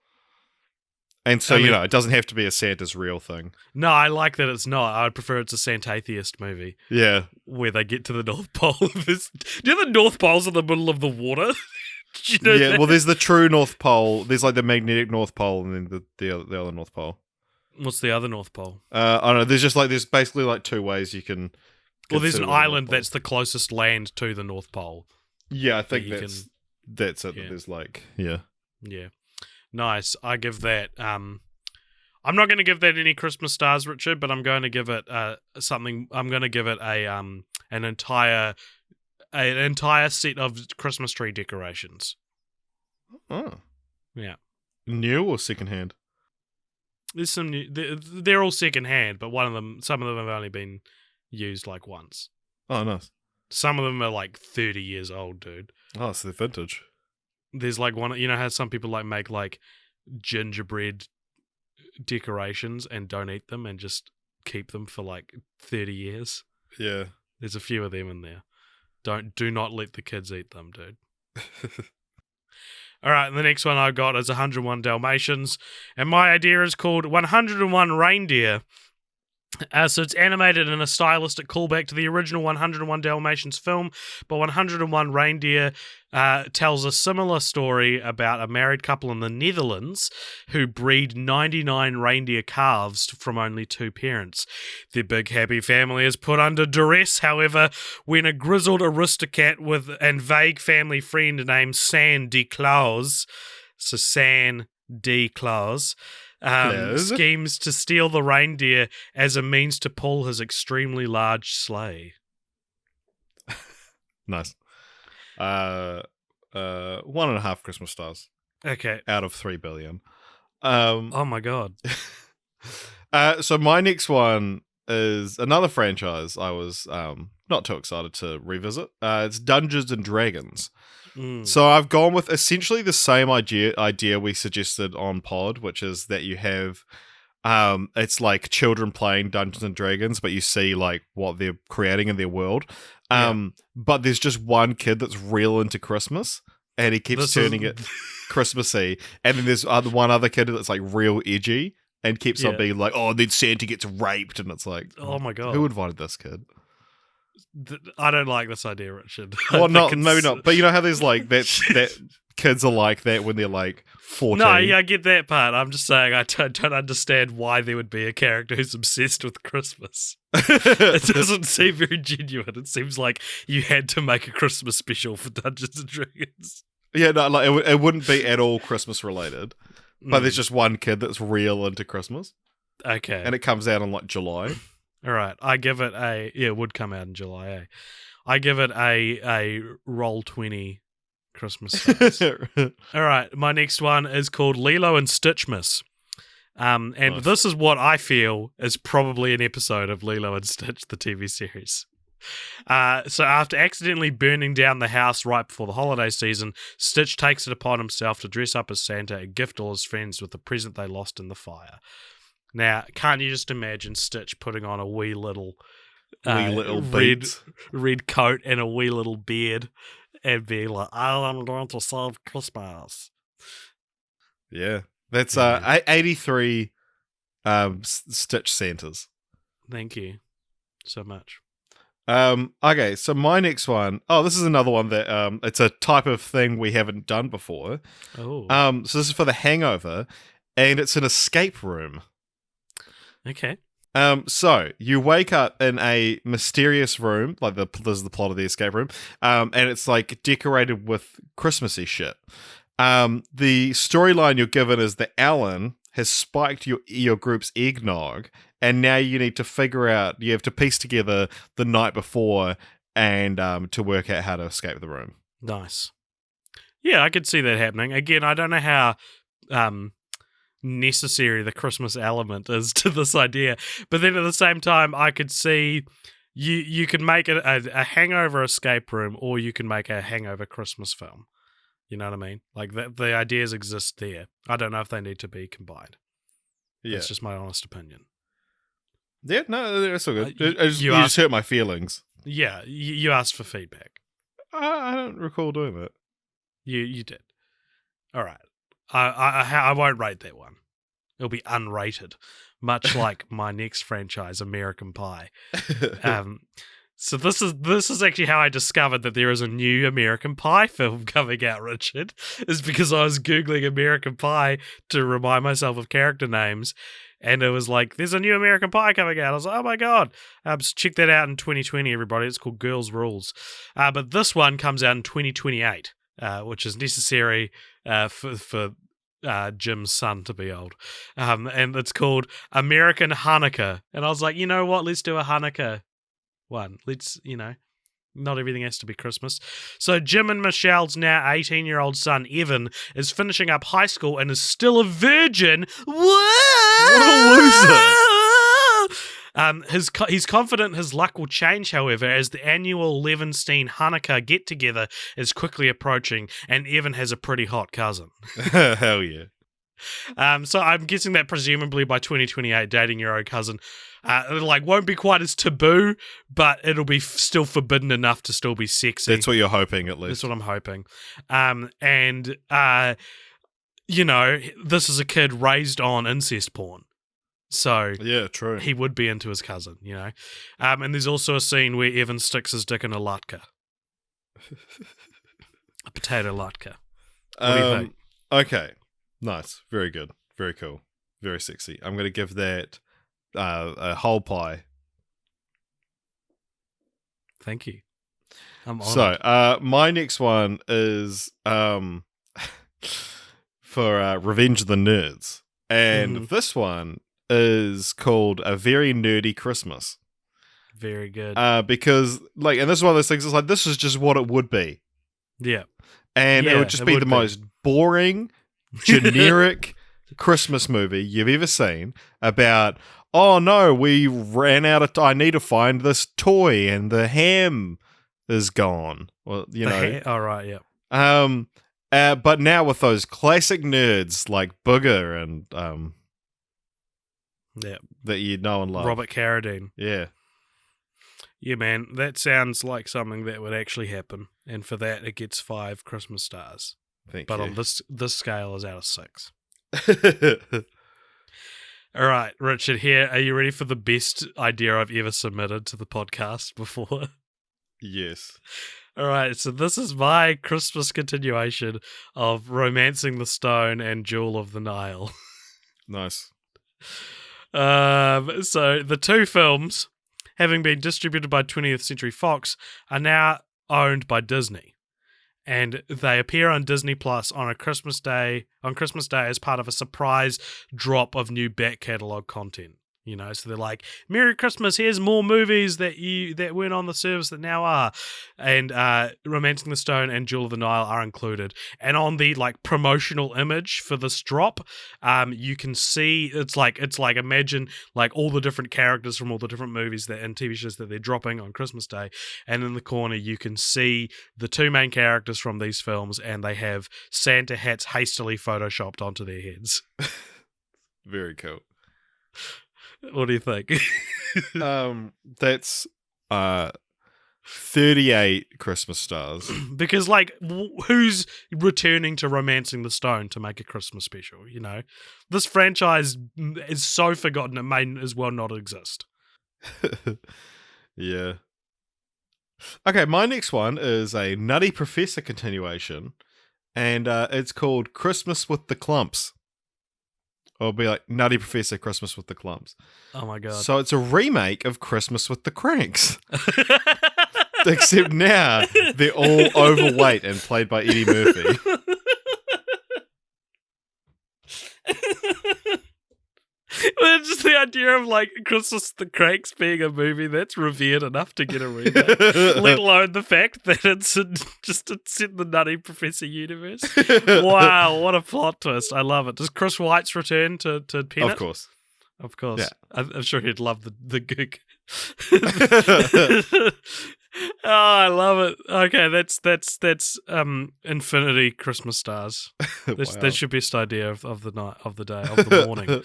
And so, it doesn't have to be a Santa's real thing. No, I like that it's not. I'd prefer it's a Santatheist movie. Yeah. Where they get to the North Pole. Do you know the North Pole's in the middle of the water? Did you know Yeah, that? well, there's the true North Pole. There's like the magnetic North Pole, and then the other North Pole. What's the other North Pole? I don't know. There's basically like two ways you can. Well, there's an consider where the North island Pole that's is. the closest land to the North Pole. Yeah, I that think you that's it. yeah. There's like yeah. Yeah. Nice. I give that. I'm not going to give that any Christmas stars, Richard, but I'm going to give it something. I'm going to give it an entire set of Christmas tree decorations. Oh, Yeah. new or secondhand? There's some new. They're all second hand, but some of them have only been used like once. Oh, nice. Some of them are like 30 years old, dude. Oh, so they're vintage. There's like one. You know how some people like make like gingerbread decorations and don't eat them and just keep them for like 30 years. Yeah. There's a few of them in there. Do not let the kids eat them, dude. All right, the next one I got is 101 Dalmatians, and my idea is called 101 Reindeer. So it's animated in a stylistic callback to the original 101 Dalmatians film, but 101 Reindeer tells a similar story about a married couple in the Netherlands who breed 99 reindeer calves from only 2 parents. Their big happy family is put under duress, however, when a grizzled aristocrat and vague family friend named San de Claus, so San de Claus, schemes to steal the reindeer as a means to pull his extremely large sleigh. Nice. 1.5 Christmas stars. Okay. Out of 3 billion. Oh my god. So my next one is another franchise I was not too excited to revisit. It's Dungeons and Dragons. So I've gone with essentially the same idea we suggested on pod, which is that you have it's like children playing Dungeons and Dragons, but you see like what they're creating in their world. But there's just one kid that's real into Christmas, and he keeps turning it Christmassy. And then there's one other kid that's like real edgy and keeps on being like, oh, then Santa gets raped, and it's like, oh my god, who invited this kid? I don't like this idea, Richard. Well, maybe not. But you know how there's like that kids are like that when they're like 14. No, yeah, I get that part. I'm just saying I don't understand why there would be a character who's obsessed with Christmas. It doesn't seem very genuine. It seems like you had to make a Christmas special for Dungeons and Dragons. Yeah, no, like it wouldn't be at all Christmas related. But there's just one kid that's real into Christmas. Okay. And it comes out in like July. All right. I give it it would come out in July, eh? I give it a roll 20 Christmas stars. All right. My next one is called Lilo and Stitchmas. And Nice. This is what I feel is probably an episode of Lilo and Stitch, the TV series. So after accidentally burning down the house right before the holiday season, Stitch takes it upon himself to dress up as Santa and gift all his friends with the present they lost in the fire. Now, can't you just imagine Stitch putting on a wee little red coat and a wee little beard and being like, I'm going to save Christmas. Yeah. That's 83 Stitch Santas. Thank you so much. Okay, so my next one. Oh, this is another one that it's a type of thing we haven't done before. Oh. So this is for The Hangover, and it's an escape room. Okay. So you wake up in a mysterious room, like this is the plot of the escape room, and it's like decorated with Christmassy shit. The storyline you're given is that Alan has spiked your group's eggnog, and now you need to figure out, you have to piece together the night before and to work out how to escape the room. Nice. Yeah, I could see that happening. Again, I don't know how necessary the Christmas element is to this idea, but then at the same time, I could see you can make it a hangover escape room, or you can make a hangover Christmas film. You know what I mean? Like the ideas exist there. I don't know if they need to be combined. Yeah. That's just my honest opinion. Yeah, no, that's all good. You you just hurt my feelings. Yeah, you asked for feedback. I don't recall doing that. You did. All right. I won't rate that one. It'll be unrated, much like my next franchise, American Pie. So this is actually how I discovered that there is a new American Pie film coming out, Richard, is because I was Googling American Pie to remind myself of character names, and it was like, there's a new American Pie coming out. I was like, oh my God. So check that out in 2020, everybody. It's called Girls Rules. But this one comes out in 2028, which is necessary for Jim's son to be old. And it's called American Hanukkah. And I was like, you know what? Let's do a Hanukkah one. Let's, not everything has to be Christmas. So Jim and Michelle's now 18-year-old son, Evan, is finishing up high school and is still a virgin. What a loser. He's confident his luck will change, however, as the annual Levenstein Hanukkah get-together is quickly approaching, and Evan has a pretty hot cousin. Hell yeah. So I'm guessing that presumably by 2028, dating your own cousin won't be quite as taboo, but it'll be still forbidden enough to still be sexy. That's what you're hoping, at least. That's what I'm hoping. This is a kid raised on incest porn. So yeah, true. He would be into his cousin, And there's also a scene where Evan sticks his dick in a latke. A potato latke. What do you think? Okay. Nice. Very good. Very cool. Very sexy. I'm going to give that a whole pie. Thank you. I'm honored. So, my next one is for Revenge of the Nerds. And this one is called A Very Nerdy Christmas. Very good. Because, and this is one of those things, it's like, this is just what it would be. Yeah. And it would just be the most boring, generic Christmas movie you've ever seen about, oh no, we ran out of I need to find this toy and the ham is gone. Well, All right, yeah. But now with those classic nerds like Booger and that you know and love. Robert Carradine. Yeah. Yeah, man, that sounds like something that would actually happen. And for that, it gets 5 Christmas stars. Thank you. On this scale is out of 6. All right, Richard, here. Are you ready for the best idea I've ever submitted to the podcast before? Yes. All right, so this is my Christmas continuation of Romancing the Stone and Jewel of the Nile. Nice. So the two films, having been distributed by 20th Century Fox, are now owned by Disney. And they appear on Disney Plus on Christmas Day as part of a surprise drop of new back catalog content. So they're like, Merry Christmas, here's more movies that weren't on the service that now are. And Romancing the Stone and Jewel of the Nile are included. And on the promotional image for this drop, you can see it's like imagine all the different characters from all the different movies and TV shows that they're dropping on Christmas Day. And in the corner you can see the two main characters from these films, and they have Santa hats hastily photoshopped onto their heads. Very cool. What do you think? That's 38 Christmas stars. Because who's returning to Romancing the Stone to make a Christmas special? This franchise is so forgotten it may as well not exist. Yeah. Okay, my next one is a Nutty Professor continuation, and it's called Christmas with the Clumps. Or it'll be like Nutty Professor Christmas with the Clumps. Oh my God. So it's a remake of Christmas with the Cranks. Except now they're all overweight and played by Eddie Murphy. Well, just the idea of Christmas with the Cranks being a movie that's revered enough to get a remake, let alone the fact that it's set in the Nutty Professor universe. Wow, what a plot twist! I love it. Does Chris White's return to pen it? Of course. Yeah. I'm sure he'd love the gig. Oh, I love it. Okay, that's infinity Christmas stars. That's your best idea of the night, of the day, of the morning.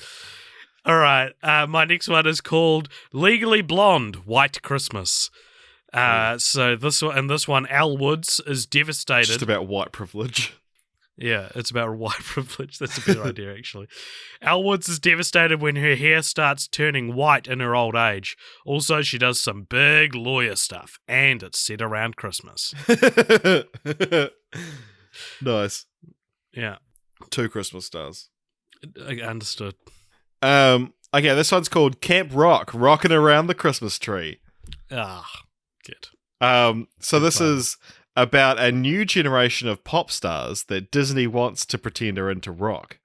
All right, my next one is called Legally Blonde, White Christmas. So this one, Al Woods is devastated. Just about white privilege. Yeah, it's about white privilege. That's a better idea, actually. Elle Woods is devastated when her hair starts turning white in her old age. Also, she does some big lawyer stuff, and it's set around Christmas. Nice. Yeah. 2 Christmas stars. I understood. Okay, this one's called Camp Rock, Rocking Around the Christmas Tree. Ah, good. So Good this title. is about a new generation of pop stars that Disney wants to pretend are into rock.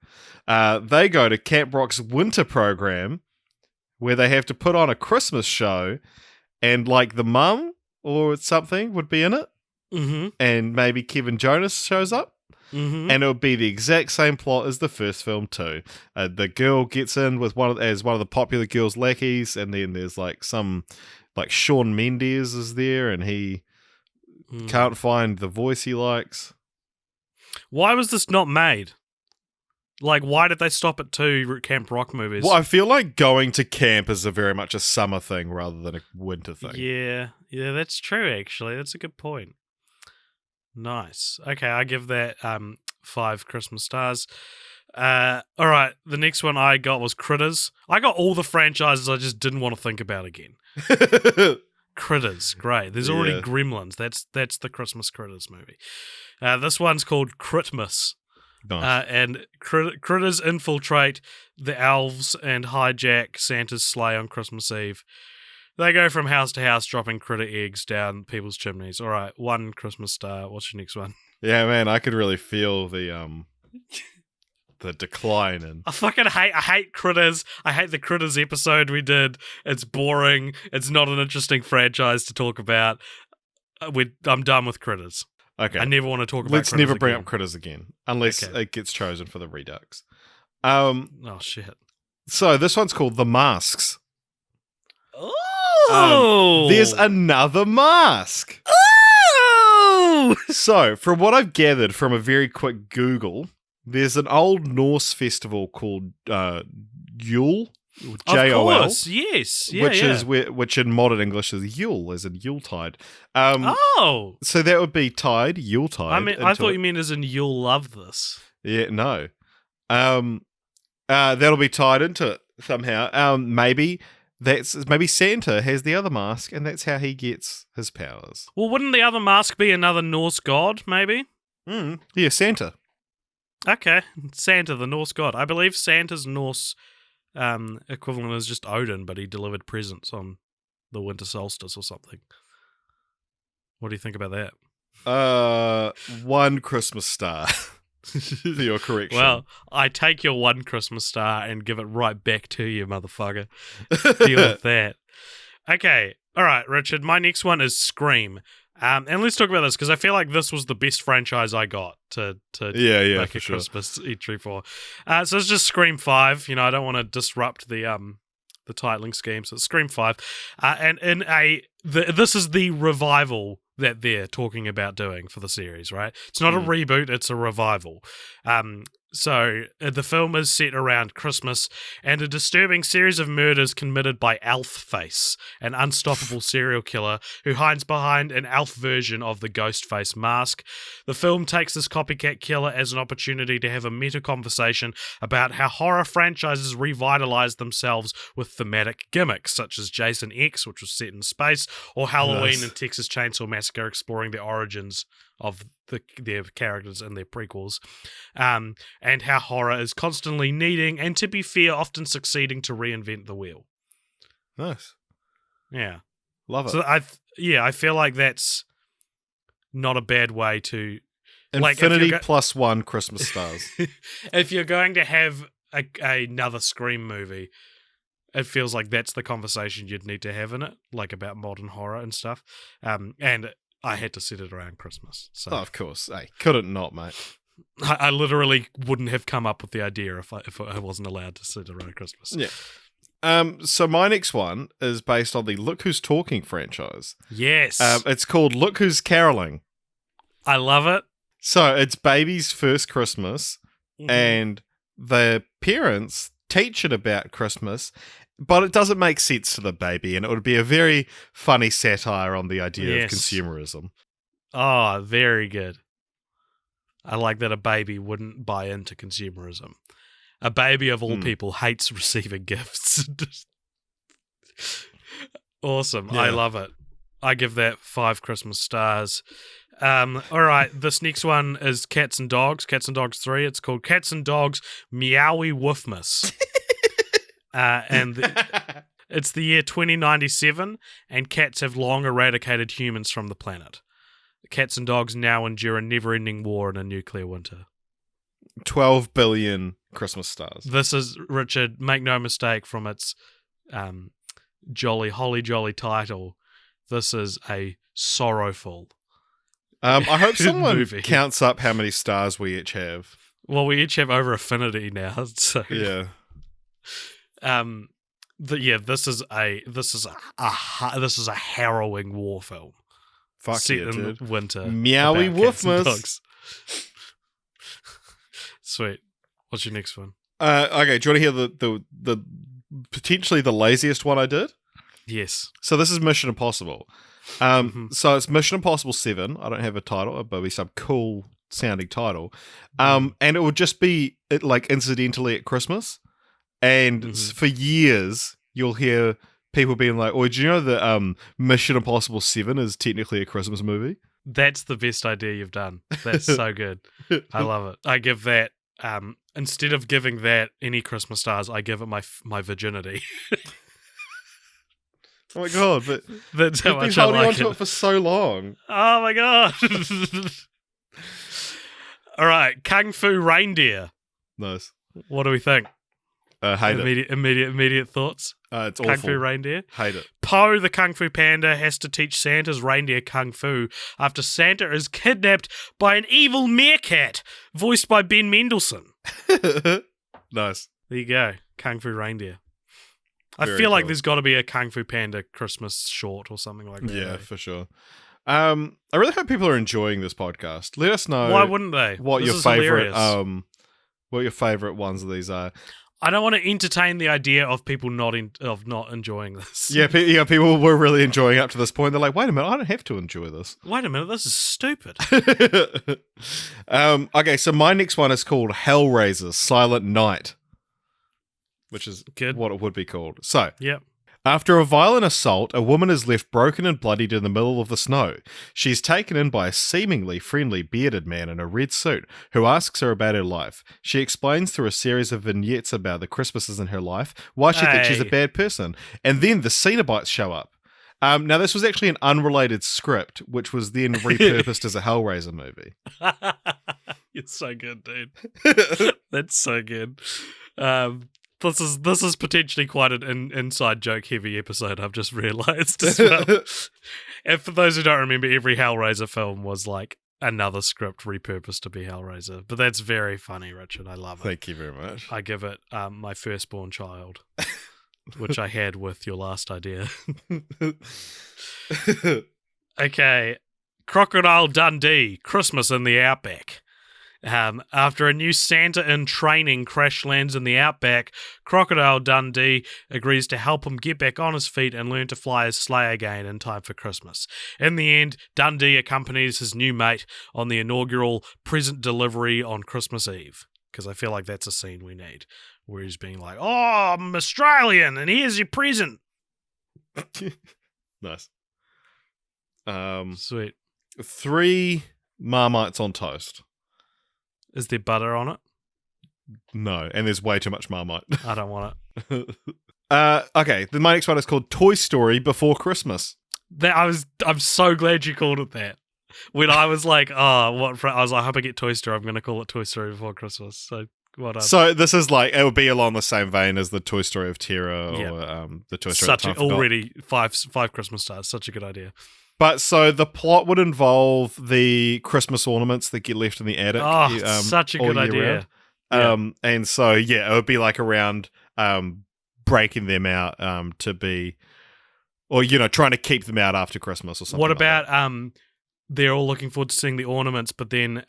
They go to Camp Rock's winter program where they have to put on a Christmas show and like the mum or something would be in it. Mm-hmm. And maybe Kevin Jonas shows up. Mm-hmm. And it would be the exact same plot as the first film too. The girl gets in with one of the popular girls' lackeys, and then there's like some like Shawn Mendes is there, and he can't find the voice he likes. Why was this not made? Like, why did they stop at 2 Camp Rock movies? Well, I feel like going to camp is very much a summer thing rather than a winter thing. Yeah, that's true, actually. That's a good point. Nice. Okay, I give that 5 Christmas stars. All right, the next one I got was Critters. I got all the franchises I just didn't want to think about again. Critters, great. There's already Yeah. Gremlins. That's the Christmas Critters movie. This one's called Critmas. Nice. And critters infiltrate the elves and hijack Santa's sleigh on Christmas Eve. They go from house to house dropping critter eggs down people's chimneys. All right, 1 Christmas star. What's your next one? Yeah, man, I could really feel the decline in. I hate Critters. I hate the Critters episode we did. It's boring. It's not an interesting franchise to talk about. I'm done with Critters. Okay. I never want to talk about Let's Critters never bring again. up Critters again, unless Okay. it gets chosen for the Redux. Oh, shit. So this one's called The Masks. Oh! There's another mask. Oh! So, from what I've gathered from a very quick Google, there's an old Norse festival called Yule, Jol, Of course, yes. Yeah, which in modern English is Yule, as in Yuletide. Oh! So that would be tied Yuletide. I mean, I thought you meant as in you'll love this. Yeah, no. That'll be tied into it somehow. Maybe Santa has the other mask, and that's how he gets his powers. Well, wouldn't the other mask be another Norse god, maybe? Yeah, Santa. Okay, Santa, the Norse god. I believe Santa's Norse equivalent is just Odin, but he delivered presents on the winter solstice or something. What do you think about that? 1 Christmas star for your correction. Well, I take your 1 Christmas star and give it right back to you, motherfucker. Deal with that. Okay, all right, Richard. My next one is Scream. And let's talk about this because I feel like this was the best franchise I got to make a Christmas entry for. So it's just Scream 5. You know, I don't want to disrupt the titling scheme. So it's Scream 5, and this is the revival that they're talking about doing for the series, right? It's not a reboot; it's a revival. So the film is set around Christmas and a disturbing series of murders committed by Elf-Face, an unstoppable serial killer who hides behind an elf version of the Ghostface mask. The film takes this copycat killer as an opportunity to have a meta conversation about how horror franchises revitalize themselves with thematic gimmicks, such as Jason X, which was set in space, or Halloween and Texas Chainsaw Massacre, exploring the origins of their characters and their prequels, and how horror is constantly needing and, to be fair, often succeeding to reinvent the wheel. Nice. Yeah. Love it. So I feel like that's not a bad way to... Infinity plus 1 Christmas stars. If you're going to have another Scream movie, it feels like that's the conversation you'd need to have in it, like about modern horror and stuff. And I had to set it around Christmas. So of course. Hey, couldn't not, mate. I literally wouldn't have come up with the idea if I wasn't allowed to set it around Christmas. Yeah. So my next one is based on the Look Who's Talking franchise. Yes. It's called Look Who's Caroling. I love it. So it's baby's first Christmas, and the parents teach it about Christmas, but it doesn't make sense to the baby, and it would be a very funny satire on the idea of consumerism. Oh, very good. I like that a baby wouldn't buy into consumerism. A baby of all people hates receiving gifts. Awesome. Yeah. I love it. I give that 5 Christmas stars. All right, this next one is Cats and Dogs. Cats and Dogs 3. It's called Cats and Dogs Meowie Woofmas. It's the year 2097, and cats have long eradicated humans from the planet. Cats and dogs now endure a never-ending war in a nuclear winter. 12 billion Christmas stars. This is, Richard, make no mistake from its holly jolly title, this is a sorrowful I hope someone movie. counts up how many stars we each have. Well, we each have over affinity now, so Yeah. This is a harrowing war film. Fuck set yeah, in dude. winter. Meowie about cats and woofmas. dogs. Sweet. What's your next one? Okay, do you want to hear the potentially the laziest one I did? Yes. So this is Mission Impossible. So it's Mission Impossible 7. I don't have a title, but it'll be some cool sounding title. And it would just be like incidentally at Christmas. And for years you'll hear people being like, "Oh, do you know that Mission Impossible 7 is technically a Christmas movie?" That's the best idea you've done. That's so good. I love it. I give that instead of giving that any Christmas stars, I give it my virginity. Oh my god, but That's how you've been much I holding on like to it. it for so long. Oh my god. All right, Kung Fu Reindeer. Nice. What do we think? Hate it. Immediate thoughts. It's Kung awful. Fu Reindeer. Hate it. Po, the Kung Fu Panda, has to teach Santa's reindeer Kung Fu after Santa is kidnapped by an evil meerkat, voiced by Ben Mendelsohn. Nice. There you go. Kung Fu Reindeer. I Very feel like cool. there's got to be a Kung Fu Panda Christmas short or something like that. Yeah, eh? for sure. I really hope people are enjoying this podcast. Let us know Why wouldn't they? what This your is favorite hilarious. what your favorite ones of these are. I don't want to entertain the idea of people not enjoying this. Yeah, people were really enjoying up to this point. They're like, wait a minute, I don't have to enjoy this. Wait a minute, this is stupid. Okay, so my next one is called Hellraiser Silent Night, which is Good. what it would be called. So, Yep. after a violent assault, a woman is left broken and bloodied in the middle of the snow. She's taken in by a seemingly friendly bearded man in a red suit who asks her about her life. She explains through a series of vignettes about the Christmases in her life why she thinks she's a Hey. bad person. And then the Cenobites show up. Now, this was actually an unrelated script, which was then repurposed as a Hellraiser movie. You're so good, dude. That's so good. This is potentially quite an inside joke heavy episode. I've just realised as well. And for those who don't remember, every Hellraiser film was like another script repurposed to be Hellraiser. But that's very funny, Richard. I love it. Thank you very much. I give it my firstborn child, which I had with your last idea. Okay, Crocodile Dundee, Christmas in the Outback. After a new Santa in training crash lands in the outback, Crocodile Dundee agrees to help him get back on his feet and learn to fly his sleigh again in time for Christmas. In the end, Dundee accompanies his new mate on the inaugural present delivery on Christmas Eve, because I feel like that's a scene we need, where he's being like, "Oh, I'm Australian, and here's your present." Nice. Sweet. 3 Marmites on toast. Is there butter on it? No, and there's way too much Marmite. I don't want it. Okay, my next one is called Toy Story Before Christmas. I'm so glad you called it that. When I was like, I was like, I hope I get Toy Story. I'm going to call it Toy Story Before Christmas. So well done. So this is like, it would be along the same vein as the Toy Story of Terror Yeah. or the Toy Story Such of a, Time Forgot. already five Christmas stars. Such a good idea. But so the plot would involve the Christmas ornaments that get left in the attic. Oh, such a all good year idea. round. And so, yeah, it would be like around breaking them out to be, or, trying to keep them out after Christmas or something. What like that. about they're all looking forward to seeing the ornaments, but then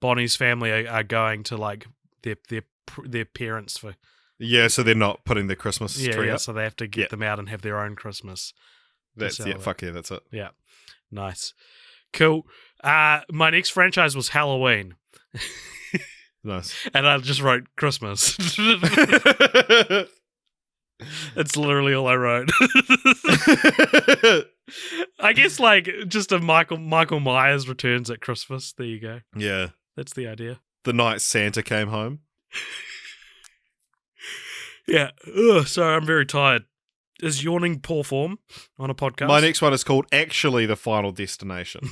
Bonnie's family are going to like their parents for Yeah, so they're not putting the Christmas tree up. so they have to get them out and have their own Christmas. That's sell it. fuck yeah, that's it. Yeah, nice. Cool. My next franchise was Halloween. Nice. And I just wrote Christmas. It's literally all I wrote. I guess like just a Michael Myers returns at Christmas. There you go. Yeah. That's the idea. The night Santa came home. Yeah. Ugh, sorry, I'm very tired. Is yawning poor form on a podcast? My next one is called Actually the Final Destination.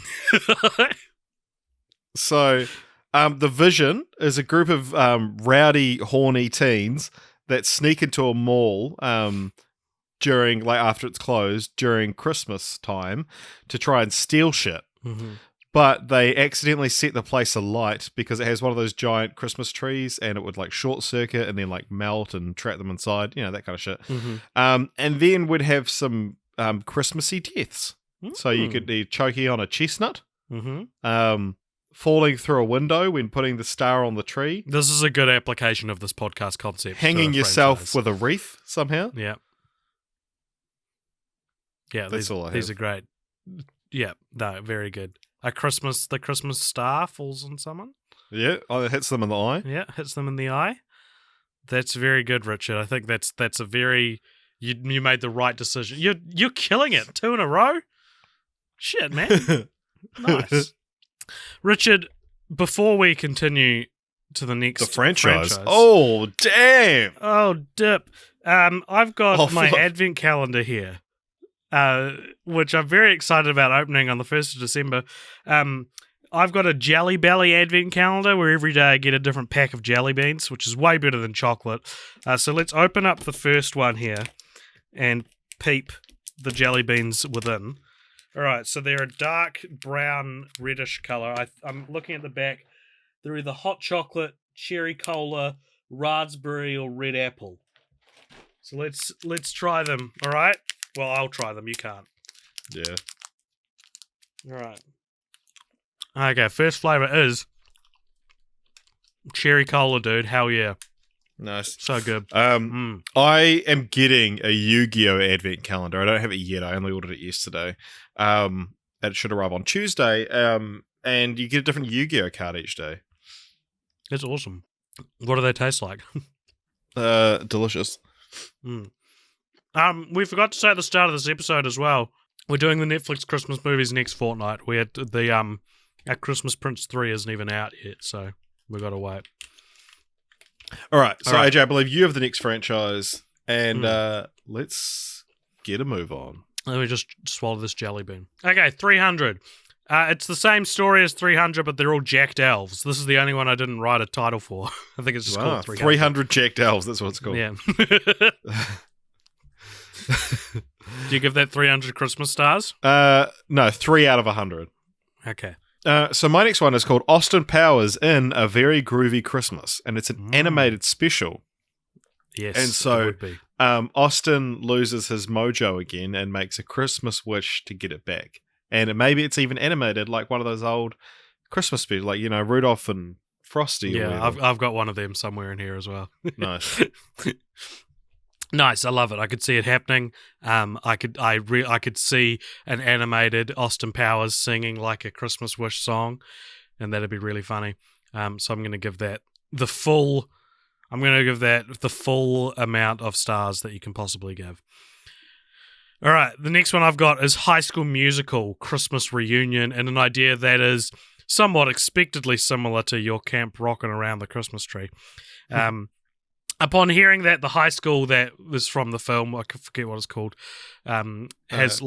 So, the vision is a group of rowdy, horny teens that sneak into a mall during, like, after it's closed during Christmas time to try and steal shit. Mm-hmm. But they accidentally set the place alight because it has one of those giant Christmas trees, and it would like short circuit and then like melt and trap them inside, you know, that kind of shit. Mm-hmm. And then would have some Christmassy deaths. So you could be choking on a chestnut. Mm-hmm. Falling through a window when putting the star on the tree. This is a good application of this podcast concept. Hanging yourself with a wreath somehow. Yeah. Yeah, That's all I have. These are great. Yeah, no, very good. The Christmas star falls on someone. Yeah, it hits them in the eye. Yeah, hits them in the eye. That's very good, Richard. I think that's a very you made the right decision. You're killing it. 2 in a row. Shit, man. Nice. Richard, before we continue to the next franchise. Oh, damn. Oh, dip. I've got my fuck. advent calendar here, which I'm very excited about opening on the 1st of December. I've got a Jelly Belly advent calendar where every day I get a different pack of jelly beans, which is way better than chocolate. So let's open up the first one here and peep the jelly beans within. All right, so they're a dark brown, reddish color. I'm looking at the back. They're either hot chocolate, cherry cola, raspberry, or red apple. So let's try them. All right. Well, I'll try them. You can't. Yeah. All right. Okay. First flavor is cherry cola, dude. Hell yeah. Nice. So good. I am getting a Yu-Gi-Oh! Advent calendar. I don't have it yet. I only ordered it yesterday. And it should arrive on Tuesday. And you get a different Yu-Gi-Oh! Card each day. It's awesome. What do they taste like? Delicious. We forgot to say at the start of this episode as well. We're doing the Netflix Christmas movies next fortnight. We had the our Christmas Prince 3 isn't even out yet, so we've got to wait. All right. So, All right. AJ, I believe you have the next franchise. And let's get a move on. Let me just swallow this jelly bean. Okay, 300. It's the same story as 300, but they're all jacked elves. This is the only one I didn't write a title for. I think it's just called 300. 300 jacked elves. That's what it's called. Yeah. Do you give that 300 Christmas stars? No, 3 out of 100. Okay. So my next one is called Austin Powers in A Very Groovy Christmas, and it's an animated special. Yes, and so it would be. Austin loses his mojo again and makes a Christmas wish to get it back. And maybe it's even animated like one of those old Christmas specials, like, you know, Rudolph and Frosty. Yeah, I've got one of them somewhere in here as well. Nice. Nice, I love it. I could see it happening. I could see an animated Austin Powers singing like a Christmas wish song, and that'd be really funny. So I'm going to give that the full amount of stars that you can possibly give. All right, the next one I've got is High School Musical Christmas Reunion, and an idea that is somewhat expectedly similar to your camp rocking around the Christmas tree. Upon hearing that the high school that was from the film, I forget what it's called, has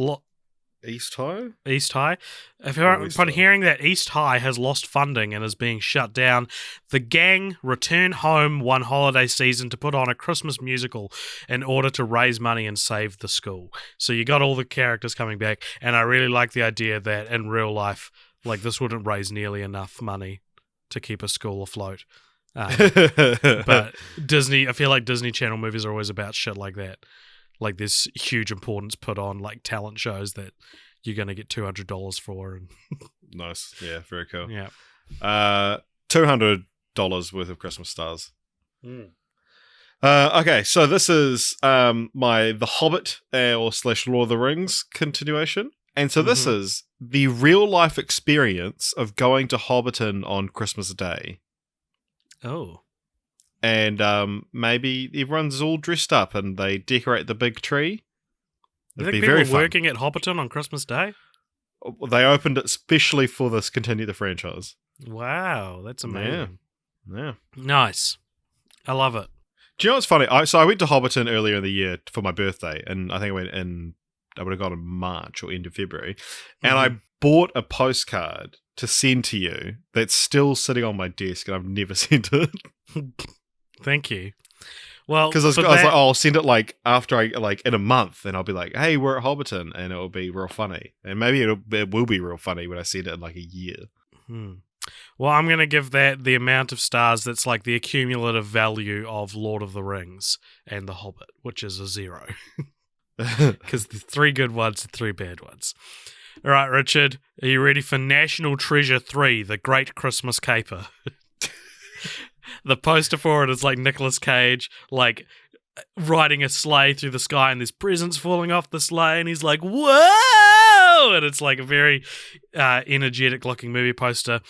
East High? East High. Upon hearing that East High has lost funding and is being shut down, the gang return home one holiday season to put on a Christmas musical in order to raise money and save the school. So you got all the characters coming back, and I really like the idea that in real life, like, this wouldn't raise nearly enough money to keep a school afloat. But Disney, I feel like Disney Channel movies are always about shit like that. Like, there's huge importance put on like talent shows that you're going to get $200 for. And Nice. Yeah, very cool. Yeah. $200 worth of Christmas stars. Okay, so this is the Hobbit or / Lord of the Rings continuation. And so this is the real life experience of going to Hobbiton on Christmas Day. Oh. And maybe everyone's all dressed up and they decorate the big tree. You It'd think be people very are fun. working at Hobbiton on Christmas Day? They opened it specially for this Continue the Franchise. Wow, that's amazing. Yeah. Nice. I love it. Do you know what's funny? I went to Hobbiton earlier in the year for my birthday, and I think I would have gone in March or end of February, and I bought a postcard to send to you that's still sitting on my desk, and I've never sent it. Thank you. Well, because I was like, oh, I'll send it like after I like in a month, and I'll be like, hey, we're at Hobbiton, and it'll be real funny, and maybe it will be real funny when I send it in like a year. Well, I'm going to give that the amount of stars that's like the accumulative value of Lord of the Rings and The Hobbit, which is a 0. Because the 3 good ones and 3 bad ones. All right, Richard, are you ready for National Treasure 3, The Great Christmas Caper? The poster for it is like Nicolas Cage, like riding a sleigh through the sky, and there's presents falling off the sleigh, and he's like, whoa! And it's like a very energetic looking movie poster.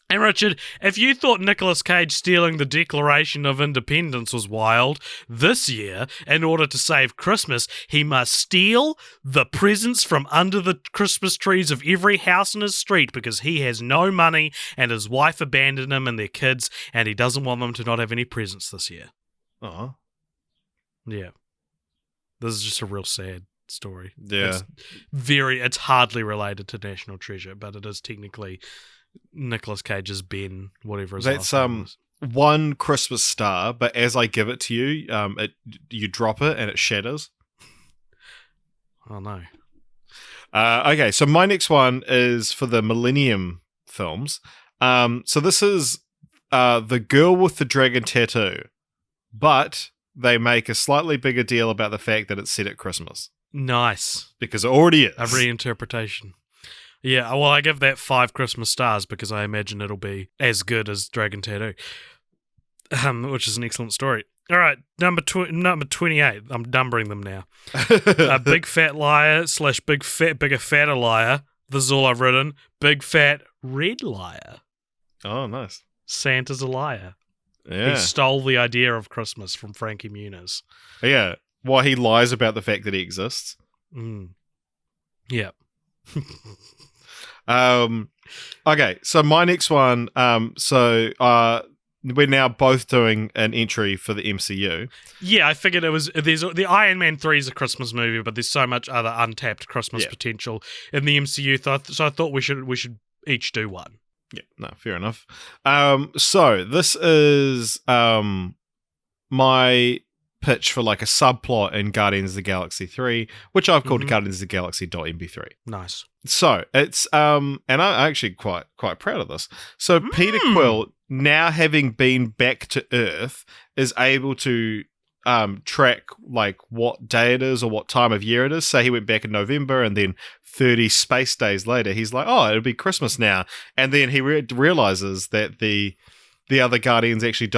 And Richard, if you thought Nicolas Cage stealing the Declaration of Independence was wild, this year, in order to save Christmas, he must steal the presents from under the Christmas trees of every house in his street because he has no money and his wife abandoned him and their kids, and he doesn't want them to not have any presents this year. Oh. Yeah. This is just a real sad story. Yeah. It's hardly related to National Treasure, but it is technically Nicolas Cage's Ben, whatever his That's last name was. 1 Christmas star, but as I give it to you, you drop it and it shatters. Oh no. Okay, so my next one is for the Millennium films. So this is The Girl with the Dragon Tattoo, but they make a slightly bigger deal about the fact that it's set at Christmas. Nice. Because it already is. A reinterpretation. Yeah, well, I give that 5 Christmas stars because I imagine it'll be as good as Dragon Tattoo, which is an excellent story. All right, number 28. I'm numbering them now. Big Fat Liar / Bigger Fatter Liar. This is all I've written. Big Fat Red Liar. Oh, nice. Santa's a liar. Yeah. He stole the idea of Christmas from Frankie Muniz. Yeah. Why he lies about the fact that he exists. Yeah. Okay, so my next one, we're now both doing an entry for the MCU. Yeah, I figured the Iron Man 3 is a Christmas movie, but there's so much other untapped Christmas potential in the MCU, so I thought we should each do one. Yeah, no, fair enough. So this is my pitch for like a subplot in Guardians of the Galaxy 3, which I've called Guardians of the Galaxy.mp3. Nice. So it's and I'm actually quite proud of this. So Peter Quill, now having been back to Earth, is able to track like what day it is or what time of year it is. So he went back in November, and then 30 space days later, he's like, oh, it'll be Christmas now. And then he realizes that the other Guardians actually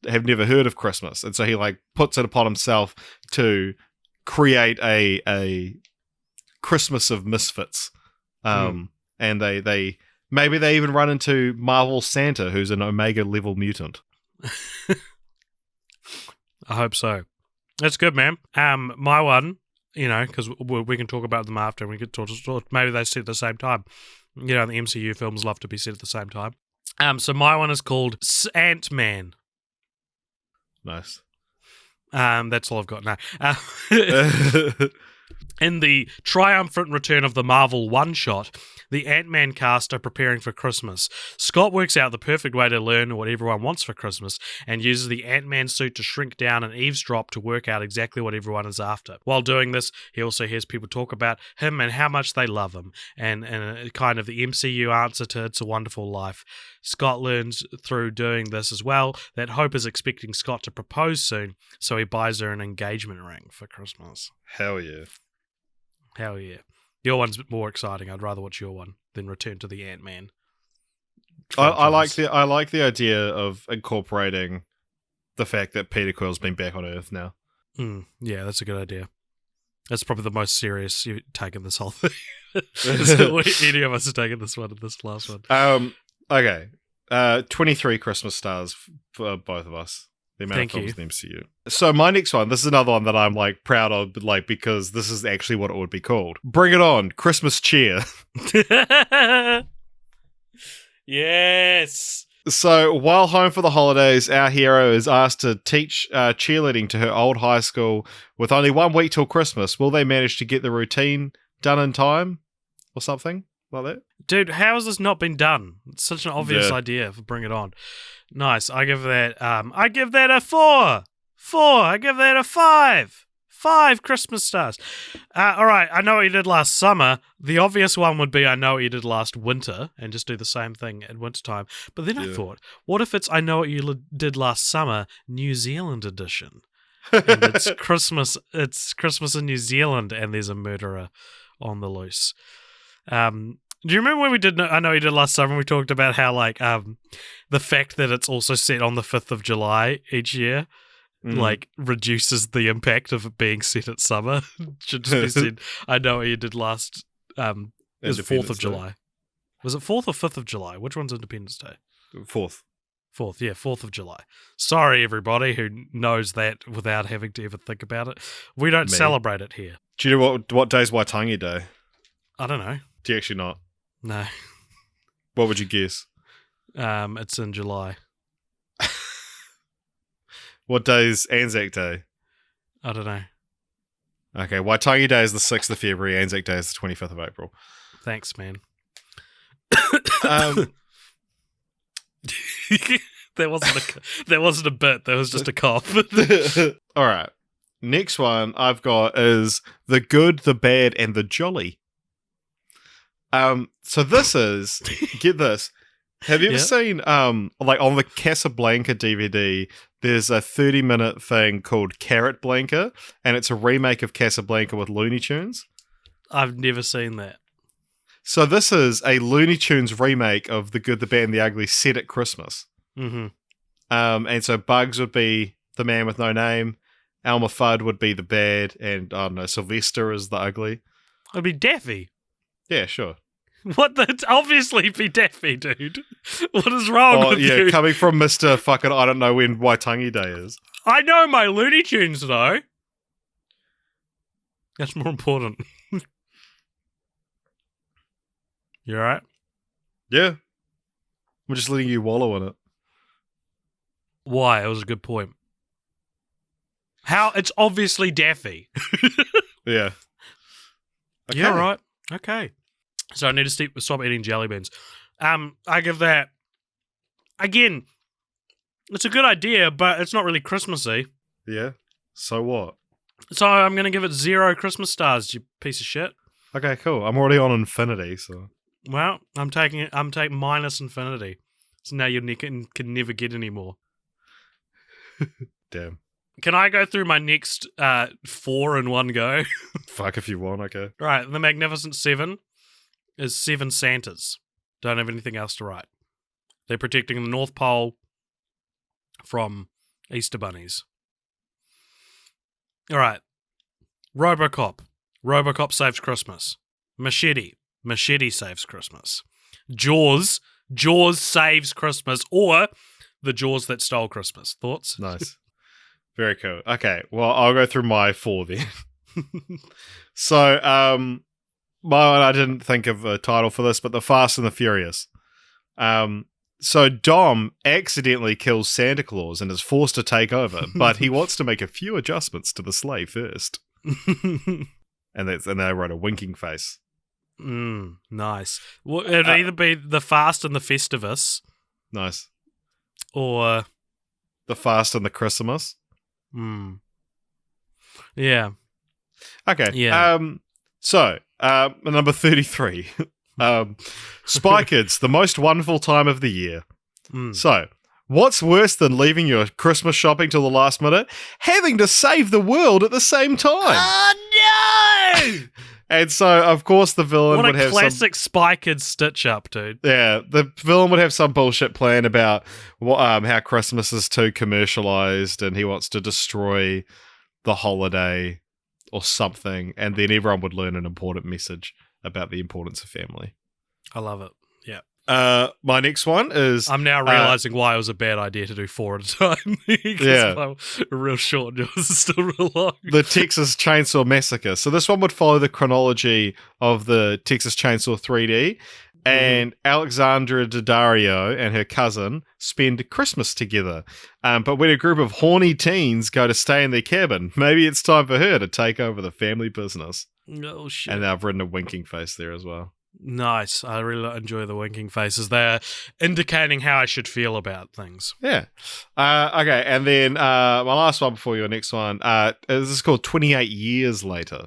have never heard of Christmas, and so he like puts it upon himself to create a Christmas of misfits. And they maybe they even run into Marvel Santa, who's an Omega level mutant. I hope so. That's good, man. My one, because we can talk about them after, and we could talk. Maybe they sit at the same time. The MCU films love to be set at the same time. So my one is called Ant-Man. Nice. That's all I've got now. In the triumphant return of the Marvel one-shot, the Ant-Man cast are preparing for Christmas. Scott works out the perfect way to learn what everyone wants for Christmas and uses the Ant-Man suit to shrink down and eavesdrop to work out exactly what everyone is after. While doing this, he also hears people talk about him and how much they love him, and kind of the MCU answer to It's a Wonderful Life. Scott learns through doing this as well that Hope is expecting Scott to propose soon, so he buys her an engagement ring for Christmas. Hell yeah. Hell yeah. Your one's more exciting. I'd rather watch your one than return to the Ant-Man. I like the idea of incorporating the fact that Peter Quill's been back on Earth now. Yeah, that's a good idea. That's probably the most serious you've taken this whole thing. Any of us have taken this one and this last one. Okay. 23 Christmas stars for both of us. The amount Thank of films you. in the MCU. So my next one, this is another one that I'm like proud of, like because this is actually what it would be called. Bring It On, Christmas Cheer. Yes. So while home for the holidays, our hero is asked to teach cheerleading to her old high school with only 1 week till Christmas. Will they manage to get the routine done in time or something like that? Dude, how has this not been done? It's such an obvious idea for Bring It On. Nice. I give that a 4. 4. I give that a 5. 5 Christmas stars. All right, I Know What You Did Last Summer. The obvious one would be I Know What You Did Last Winter and just do the same thing in wintertime. But then I thought, what if it's I Know What You Did Last Summer New Zealand edition? And it's Christmas in New Zealand and there's a murderer on the loose. Do you remember when we did I Know What You Did Last Summer, we talked about how like the fact that it's also set on the 5th of July each year like reduces the impact of it being set at summer. Should just be said I Know What You Did Last it was 4th of July. Was it 4th or 5th of July? Which one's Independence Day? 4th. 4th, yeah, 4th of July. Sorry, everybody who knows that without having to ever think about it. We don't celebrate it here. Do you know what day's Waitangi Day? I don't know. Do you actually not? No. What would you guess? It's in July. What day's Anzac Day? I don't know. Okay, Waitangi Day is the 6th of February, Anzac Day is the 25th of April. Thanks, man. Um, That wasn't a bit. That was just a cough. all right. Next one I've got is The Good, the Bad, and the Jolly. So this is, get this. Have you ever seen, like on the Casablanca DVD, there's a 30-minute thing called Carrot Blanca, and it's a remake of Casablanca with Looney Tunes? I've never seen that. So this is a Looney Tunes remake of The Good, the Bad, and the Ugly set at Christmas. Mm-hmm. And so Bugs would be the man with no name, Elmer Fudd would be the bad, and I don't know, Sylvester is the ugly. It'd be Daffy. Yeah, sure. What? That's obviously be Daffy, dude. What is wrong with you? Coming from Mr. fucking I don't know when Waitangi Day is. I know my Looney Tunes, though. That's more important. You alright? Yeah. I'm just letting you wallow in it. Why? It was a good point. How? It's obviously Daffy. Yeah. Okay. Yeah, right. Okay. So I need to stop eating jelly beans. I give that... Again, it's a good idea, but it's not really Christmassy. Yeah. So what? So I'm going to give it 0 Christmas stars, you piece of shit. Okay, cool. I'm already on infinity, so... Well, I'm taking minus infinity. So now you can never get any more. Damn. Can I go through my next 4 in one go? Fuck if you want, okay. Right, the Magnificent 7 is 7 Santas. Don't have anything else to write. They're protecting the North Pole from Easter bunnies. All right. Robocop. Robocop saves Christmas. Machete saves Christmas. Jaws saves Christmas, or the Jaws that stole Christmas. Thoughts? Nice. Very cool. Okay, well, I'll go through my 4 then. So, I didn't think of a title for this, but The Fast and the Furious. So Dom accidentally kills Santa Claus and is forced to take over, but he wants to make a few adjustments to the sleigh first. And they wrote a winking face. Nice. Well, it'd either be The Fast and the Festivus. Nice. Or The Fast and the Christmas. Yeah. Okay. Yeah. So, number 33. Spy Kids, the most wonderful time of the year. So, what's worse than leaving your Christmas shopping till the last minute? Having to save the world at the same time. Oh, no! And so, of course, the villain would have classic Spy Kids stitch up, dude. Yeah, the villain would have some bullshit plan about how Christmas is too commercialized and he wants to destroy the holiday or something, and then everyone would learn an important message about the importance of family. I love it. Yeah. My next one is... I'm now realizing why it was a bad idea to do 4 at a time. Yeah. Mine were real short and yours is still real long. The Texas Chainsaw Massacre. So this one would follow the chronology of the Texas Chainsaw 3D. And Alexandra Daddario and her cousin spend Christmas together. But when a group of horny teens go to stay in their cabin, maybe it's time for her to take over the family business. Oh, shit. And I've written a winking face there as well. Nice. I really enjoy the winking faces. They're indicating how I should feel about things. Yeah. Okay, and then my last one before your next one. This is called 28 Years Later.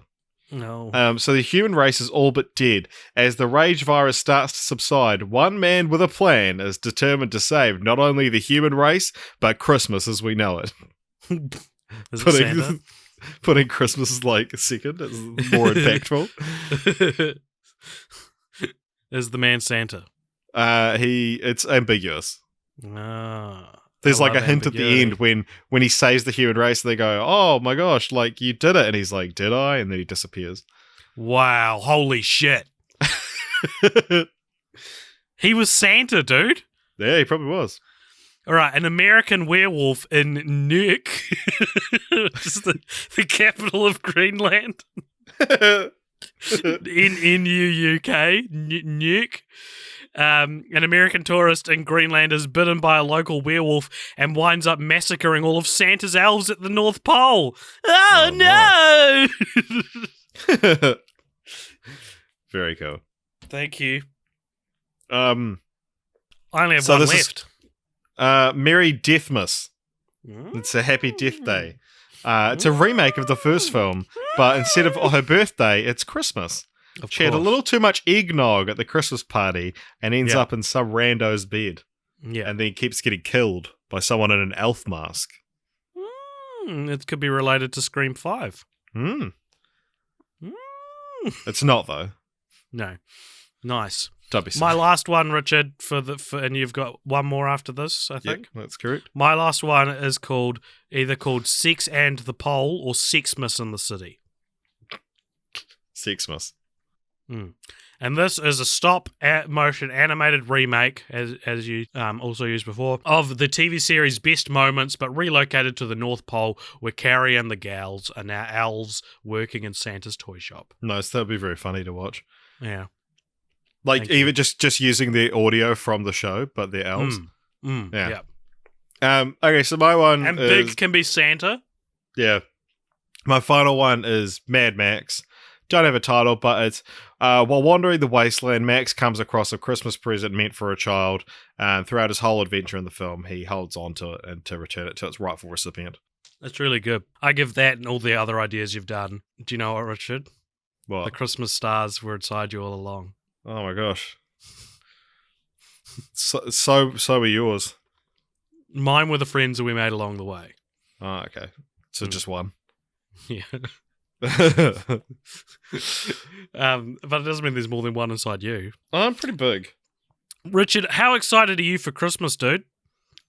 No. So the human race is all but dead. As the rage virus starts to subside, one man with a plan is determined to save not only the human race, but Christmas as we know it. Is it Santa? Putting Christmas like second is more impactful. Is the man Santa? It's ambiguous. There's I like a love hint at the end when he saves the human race, and they go, "Oh my gosh, like you did it," and he's like, "Did I?" And then he disappears. Wow! Holy shit! He was Santa, dude. Yeah, he probably was. All right, an American werewolf in Nuuk, which is the capital of Greenland. in N-U-U-K, Nuuk. An American tourist in Greenland is bitten by a local werewolf and winds up massacring all of Santa's elves at the North Pole. Oh no! Very cool. Thank you. I only have one left. Merry Deathmas. It's a happy death day. It's a remake of the first film, but instead of her birthday, it's Christmas. She had a little too much eggnog at the Christmas party and ends up in some rando's bed. Yeah. And then keeps getting killed by someone in an elf mask. It could be related to Scream 5. It's not, though. No. Nice. Don't be My silly. last one, Richard, and you've got one more after this, I think. Yep, that's correct. My last one is either called Sex and the Pole or Sexmas in the City. Sexmas. And this is a stop-motion animated remake, as you also used before, of the TV series Best Moments, but relocated to the North Pole, where Carrie and the gals are now elves working in Santa's toy shop. Nice, that would be very funny to watch. Yeah. Like, Thank even just using the audio from the show, but they're elves. Yeah. Okay, so my one And is... Big can be Santa. Yeah. My final one is Mad Max. Don't have a title, but it's while wandering the wasteland, Max comes across a Christmas present meant for a child. Throughout his whole adventure in the film, he holds on to it and to return it to its rightful recipient. That's really good. I give that and all the other ideas you've done. Do you know what, Richard? What? The Christmas stars were inside you all along. Oh my gosh. So were yours. Mine were the friends that we made along the way. Oh, okay. So just one. Yeah. But it doesn't mean there's more than one inside you. I'm pretty big. Richard, how excited are you for Christmas, dude?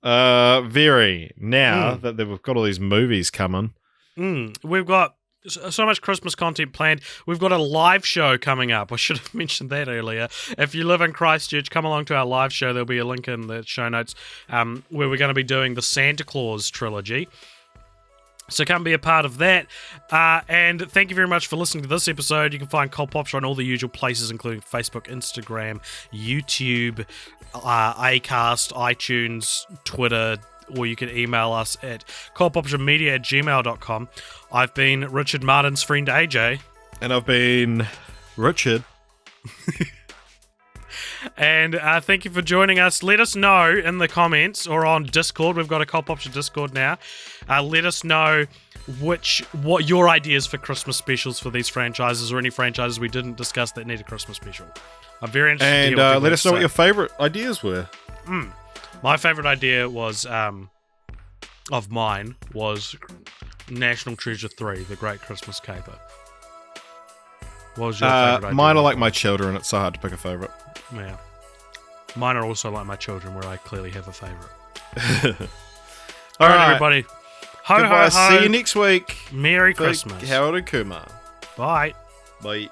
Very. Now that we've got all these movies coming. We've got so much Christmas content planned. We've got a live show coming up. I should have mentioned that earlier. If you live in Christchurch, come along to our live show. There'll be a link in the show notes where we're going to be doing the Santa Claus trilogy. So come be a part of that. And thank you very much for listening to this episode. You can find Cult Popture on all the usual places, including Facebook, Instagram, YouTube, Acast, iTunes, Twitter, or you can email us at cultpopturemedia@gmail.com. I've been Richard Martin's friend AJ. And I've been Richard. And thank you for joining us. Let us know in the comments or on Discord. We've got a Cult Popture Discord now. Let us know what your ideas for Christmas specials for these franchises or any franchises we didn't discuss that need a Christmas special. I'm very interested to hear what people let us know what say. your favourite ideas were. My favourite idea was of mine was National Treasure 3, The Great Christmas Caper. What was your favourite idea? Mine are like my children. It's so hard to pick a favourite. Yeah. Mine are also like my children, where I clearly have a favourite. All right, everybody. Ho, Goodbye. ho, ho. See you next week. Merry for Christmas. Harold and Kumar. Bye. Bye.